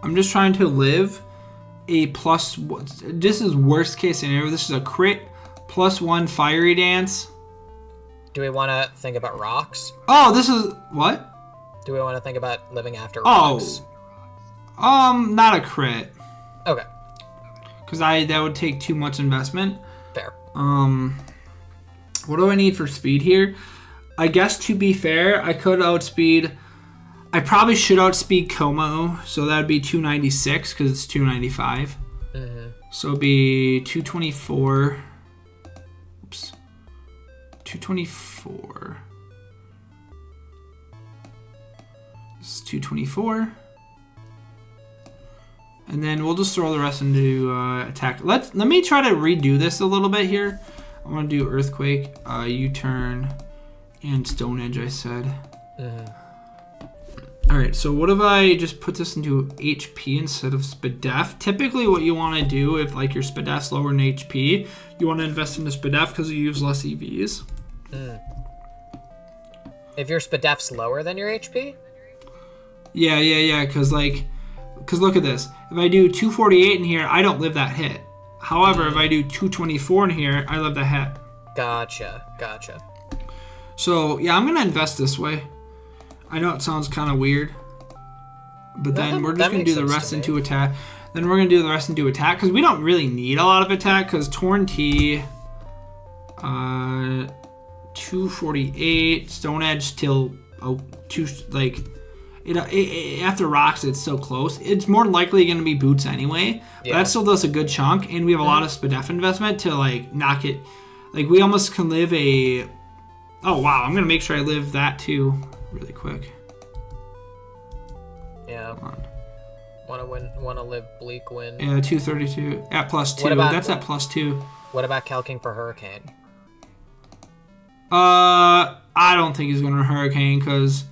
I'm just trying to live a plus. This is worst case scenario. This is a crit. +1 Fiery Dance. Do we want to think about rocks? Oh, this is what? Do we want to think about living after rocks? Not a crit. Okay. Because that would take too much investment. Fair. What do I need for speed here? I guess to be fair, I could outspeed. I probably should outspeed Como, so that would be 296 because it's 295. Mm-hmm. So it'd be 224. 224. This is 224. And then we'll just throw the rest into attack. Let me try to redo this a little bit here. I want to do Earthquake, U-Turn, and Stone Edge, I said. Mm-hmm. Alright, so what if I just put this into HP instead of Spadef? Typically what you want to do if like your Spadef's lower in HP, you want to invest into Spadef because you use less EVs. Mm. If your Spadef's lower than your HP? Yeah, because like because look at this. If I do 248 in here, I don't live that hit. However, if I do 224 in here, I live the hit. Gotcha. So, yeah, I'm going to invest this way. I know it sounds kind of weird. But then we're just going to do the rest into attack. Then we're going to do the rest into attack. Because we don't really need a lot of attack. Because Torn T... 248... Stone Edge till... after rocks, it's so close. It's more likely going to be boots anyway. But that still does a good chunk. And we have a lot of SPDF investment to, like, knock it... Like, we almost can live a... Oh, wow. I'm going to make sure I live that, too, really quick. Yeah. Want to live Bleak Wind. Yeah, 232. At +2. That's at +2. What about calcing for Hurricane? I don't think he's going to Hurricane, because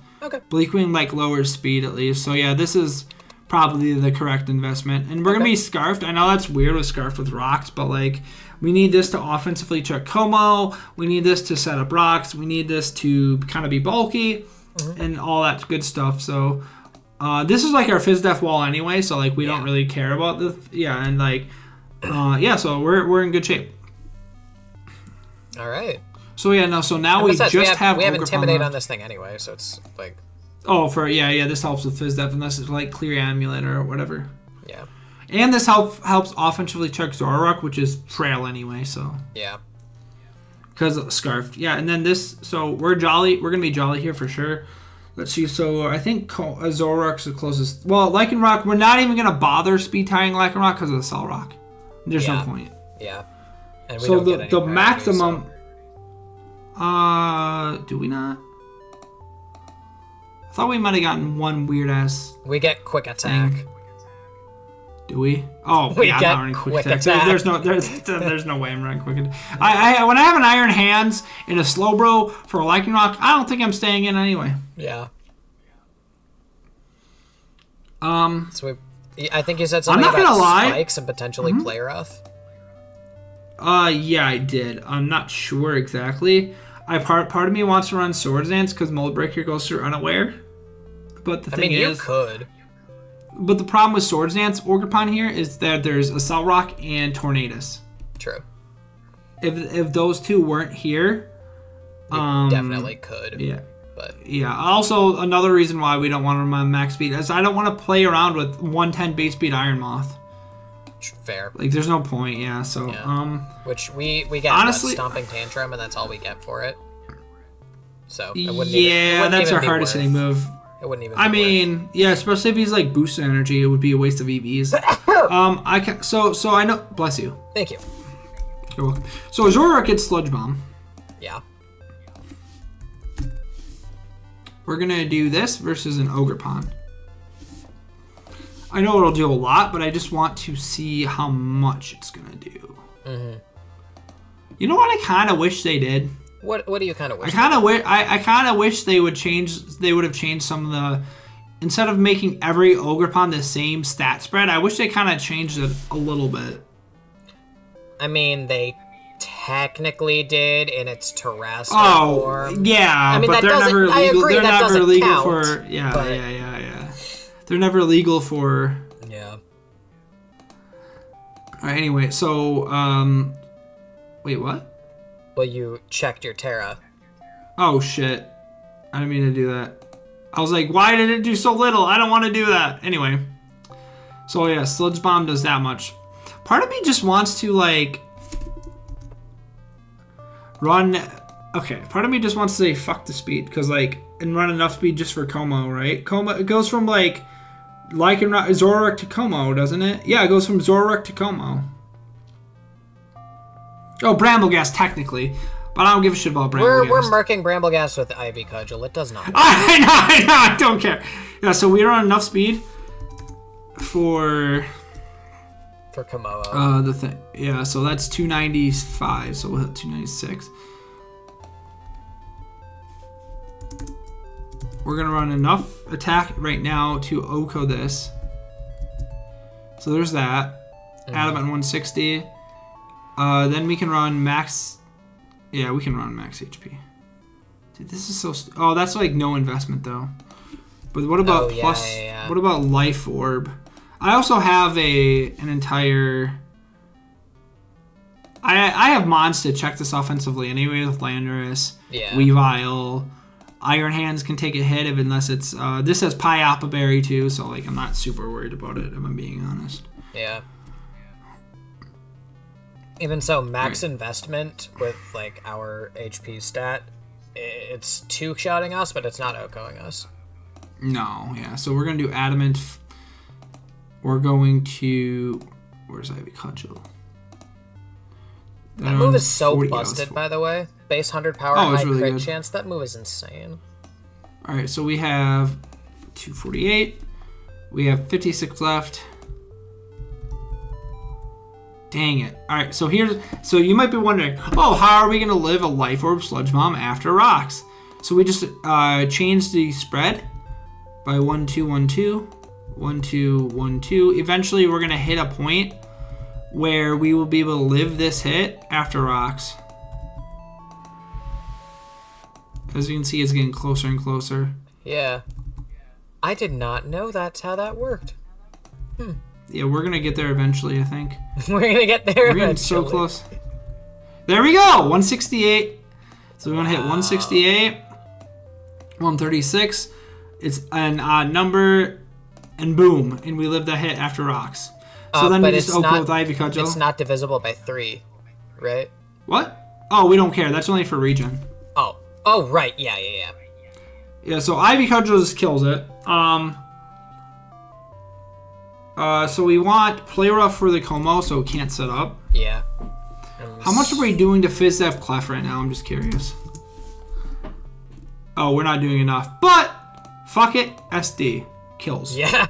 Bleak Wind, like, lowers speed, at least. So, yeah, this is probably the correct investment. And we're going to be Scarfed. I know that's weird with Scarfed with rocks, but, like... We need this to offensively check Como. We need this to set up rocks. We need this to kind of be bulky and all that good stuff. So this is like our FizzDef wall anyway. So like we don't really care about this. Yeah, and like so we're in good shape. All right. So yeah, no. So now we have Intimidate on this thing anyway. So it's like. Oh, this helps with FizzDef unless it's like Clear Amulet or whatever. Yeah. And this helps offensively check Zoroark, which is frail anyway, so... Yeah. Because Scarfed. Yeah, and then this... So, we're Jolly. We're going to be Jolly here for sure. Let's see. So, I think Zoroark's the closest... Well, Lycanroc, we're not even going to bother speed tying Lycanroc because of the Cell Rock. There's no point. Yeah. And we so, don't get the maximum... do we not? I thought we might have gotten one weird-ass... We get Quick Attack. Do we? Oh, I'm not running quick attack. There's no way I'm running quick attack. When I have an Iron Hands and a Slowbro for a Lycanroc, I don't think I'm staying in anyway. Yeah. So I think you said something about Spikes and potentially Play Rough. Yeah, I did. I'm not sure exactly. Part of me wants to run Swords Dance because Mold Breaker goes through Unaware. But the thing is... you could. But the problem with Swords Dance Ogerpon here is that there's a Cell Rock and Tornadus. True. If those two weren't here, definitely could. Yeah. But yeah. Also, another reason why we don't want to run max speed is I don't want to play around with 110 base speed Iron Moth. Fair. Like, there's no point. Yeah. So which we get honestly Stomping Tantrum, and that's all we get for it. So it wouldn't that's our hardest hitting move. It wouldn't even. Especially if he's like boosted energy, it would be a waste of EVs. So I know. Bless you. Thank you. You're welcome. So Zoroark gets Sludge Bomb. Yeah. We're gonna do this versus an Ogerpon. I know it'll do a lot, but I just want to see how much it's gonna do. You know what I kind of wish they did? What do you kind of wish? I kind of wish they would change. They would have changed some of the. Instead of making every Ogerpon the same stat spread, I wish they kind of changed it a little bit. I mean, they technically did in its terrestrial form. Yeah, I mean, but they're never legal. I agree, they're that never doesn't legal count, for. Yeah. They're never legal for. Yeah. All right. Anyway, so wait, what? Well, you checked your Terra. Oh, shit. I didn't mean to do that. I was like, why did it do so little? I don't want to do that. Anyway. So, yeah, Sludge Bomb does that much. Part of me just wants to, like, run... Okay, part of me just wants to say, fuck the speed. Because, like, and run enough speed just for Como, right? Como, it goes from, like Zoroark to Como, doesn't it? Yeah, it goes from Zoroark to Como. Oh, Brambleghast, technically. But I don't give a shit about Brambleghast. We're marking Brambleghast with Ivy Cudgel. It does not. I know, I don't care. Yeah, so we run enough speed for Komodo. The thing. Yeah, so that's 295, so we'll hit 296. We're going to run enough attack right now to Oko this. So there's that. Adamant 160. Then we can run max... Yeah, we can run max HP. Dude, this is so... Oh, that's like no investment, though. But what about plus... Yeah. What about Life Orb? I also have an entire. I have Mons to check this offensively anyway with Landorus, Weavile. Iron Hands can take a hit unless it's. This has Pyapa Berry too, so like I'm not super worried about it if I'm being honest. Yeah. Even so, max investment with like our HP stat, it's 2 shouting us, but it's not outgoing us. No, yeah. So we're gonna do Adamant. We're going to. Where's Ivy Cudgel? That move is so busted, by the way. Base 100 power, high really crit chance. That move is insane. All right, so we have 248. We have 56 left. Dang it. All right, so you might be wondering, how are we going to live a Life Orb Sludge Bomb after rocks? So we just changed the spread by 1, 2, 1, 2, 1, 2, 1, 2. Eventually, we're going to hit a point where we will be able to live this hit after rocks. As you can see, it's getting closer and closer. Yeah. I did not know that's how that worked. Yeah, we're going to get there eventually, I think. We're going to get there We're getting so close. There we go! 168. So we want to hit 168. 136. It's an odd number. And boom. And we live that hit after rocks. So then we just open with Ivy Cudgel. It's not divisible by 3, right? What? Oh, we don't care. That's only for regen. Oh, right. Yeah. Yeah, so Ivy Cudgel just kills it. So we want Play Rough for the Como, so it can't set up. Yeah. How much are we doing to Fizz-F Clef right now? I'm just curious. Oh, we're not doing enough. But, fuck it. SD. Kills. Yeah.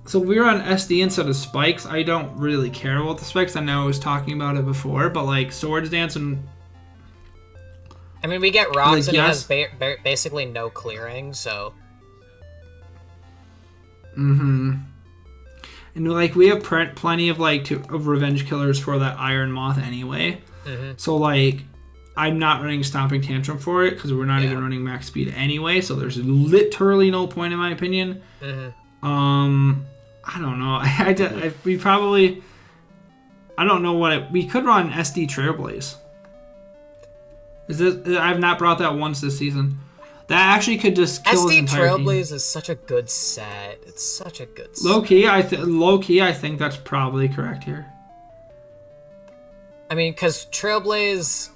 So if we were on SD instead of spikes, I don't really care about the spikes. I know I was talking about it before, but like Swords Dance and... I mean, we get rocks and it has basically no clearing, so... And like we have plenty of like of revenge killers for that Iron Moth anyway. So like I'm not running Stomping Tantrum for it because we're not even running max speed anyway. So there's literally no point in my opinion. I don't know. We probably. I don't know we could run SD Trailblaze. I've not brought that once this season. That actually could just kill his entire Trailblaze team. is such a good set. It's such a good set. Low key, I think that's probably correct here. I mean, because Trailblaze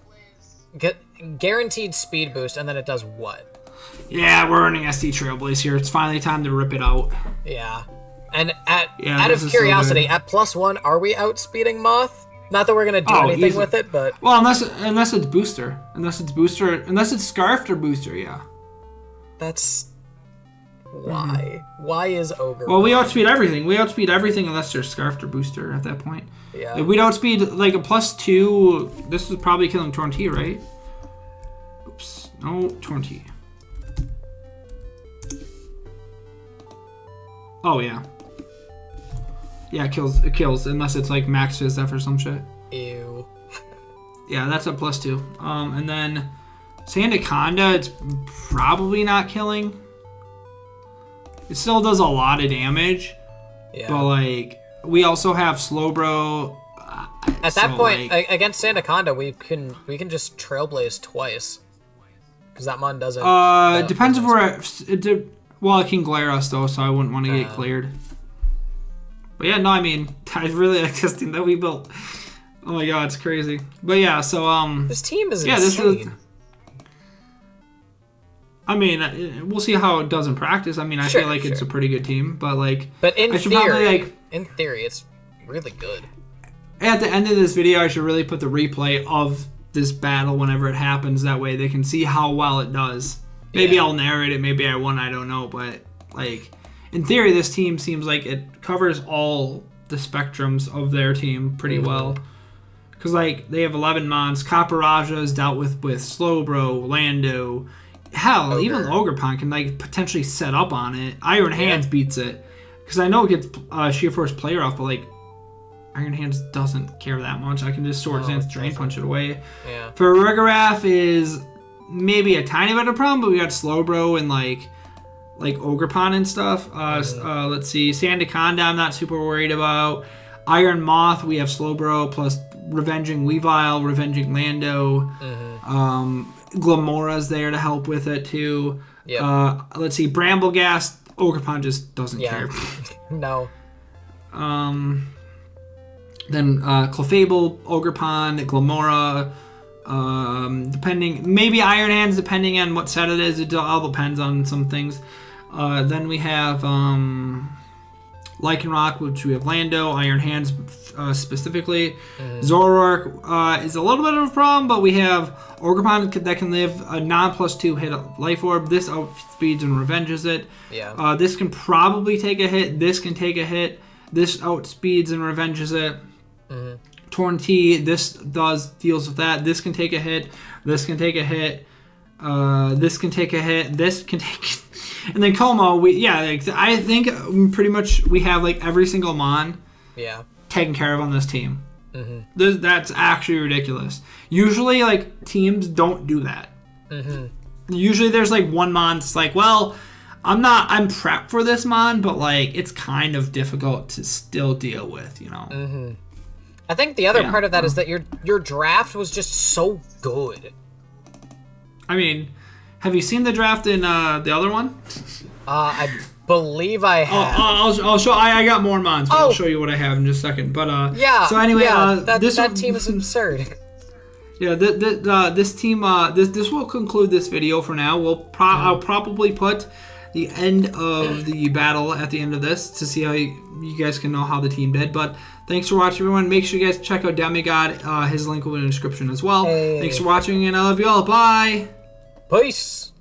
guaranteed speed boost, and then it does what? Yeah, we're running SD Trailblaze here. It's finally time to rip it out. Yeah. And out of curiosity, at +1, are we outspeeding Moth? Not that we're gonna do anything with it, but unless it's booster, unless it's scarfed or booster, yeah. That's why. Why is Ogre? Well, we outspeed everything. We outspeed everything unless they're scarfed or booster at that point. Yeah. If we'd outspeed like a +2, this is probably killing Torn-T, right? Oops, no Torn-T. Oh yeah. Yeah, it kills unless it's like max Fizz-F or some shit. Ew. Yeah, that's a +2. And then Sandaconda, it's probably not killing. It still does a lot of damage. Yeah. But like we also have Slowbro. At that point, like, against Sandaconda, we can just Trailblaze twice. Because that mon doesn't. It depends if it can glare us though, so I wouldn't want to get cleared. But yeah, no, I mean, I really like this team that we built. Oh my god, it's crazy. But yeah, so this team is insane. I mean, we'll see how it does in practice. I mean, I feel like it's a pretty good team, but in theory, it's really good. At the end of this video, I should really put the replay of this battle whenever it happens. That way, they can see how well it does. Maybe I'll narrate it. Maybe I won. I don't know, but like. In theory, this team seems like it covers all the spectrums of their team pretty well. Because, like, they have 11 mons. Caparajah is dealt with Slowbro, Lando. Hell, even Ogerpon can, like, potentially set up on it. Iron Hands beats it. Because I know it gets Sheer Force player off, but, like, Iron Hands doesn't care that much. I can just Swords Dance, Drain Punch it away. Yeah. For Rigorath is maybe a tiny bit of a problem, but we got Slowbro and, like like Ogrepon and stuff. Let's see, Sandaconda I'm not super worried about. Iron Moth, we have Slowbro plus Revenging Weavile, Revenging Lando. Glamora's there to help with it too. Yep. Let's see, Brambleghast, Ogrepon just doesn't care. No. Then Clefable, Ogrepon, Glamora, depending, maybe Iron Hands depending on what set it is. It all depends on some things. Then we have Lycanroc, which we have Lando, Iron Hands specifically. Zoroark is a little bit of a problem, but we have Ogrepon that can live a non+2 hit Life Orb. This outspeeds and revenges it. Yeah. This can probably take a hit. This can take a hit. This outspeeds and revenges it. Torn T, this deals with that. This can take a hit. This can take a hit. This can take a hit. This can take. And then Como, I think pretty much we have like every single mon. Yeah. Taken care of on this team. That's actually ridiculous. Usually, like teams don't do that. Usually, there's like one mon. It's like, well, I'm prepped for this mon, but like it's kind of difficult to still deal with, you know. I think the other part of that is that your draft was just so good. I mean, have you seen the draft in the other one? I believe I have. I'll show. I got more mons, but I'll show you what I have in just a second. But yeah. So anyway, that team is absurd. Yeah, this team. This will conclude this video for now. I'll probably put the end of the battle at the end of this to see how you guys can know how the team did. But thanks for watching, everyone. Make sure you guys check out Demigod. His link will be in the description as well. Thanks for watching, and I love you all. Bye. Peace.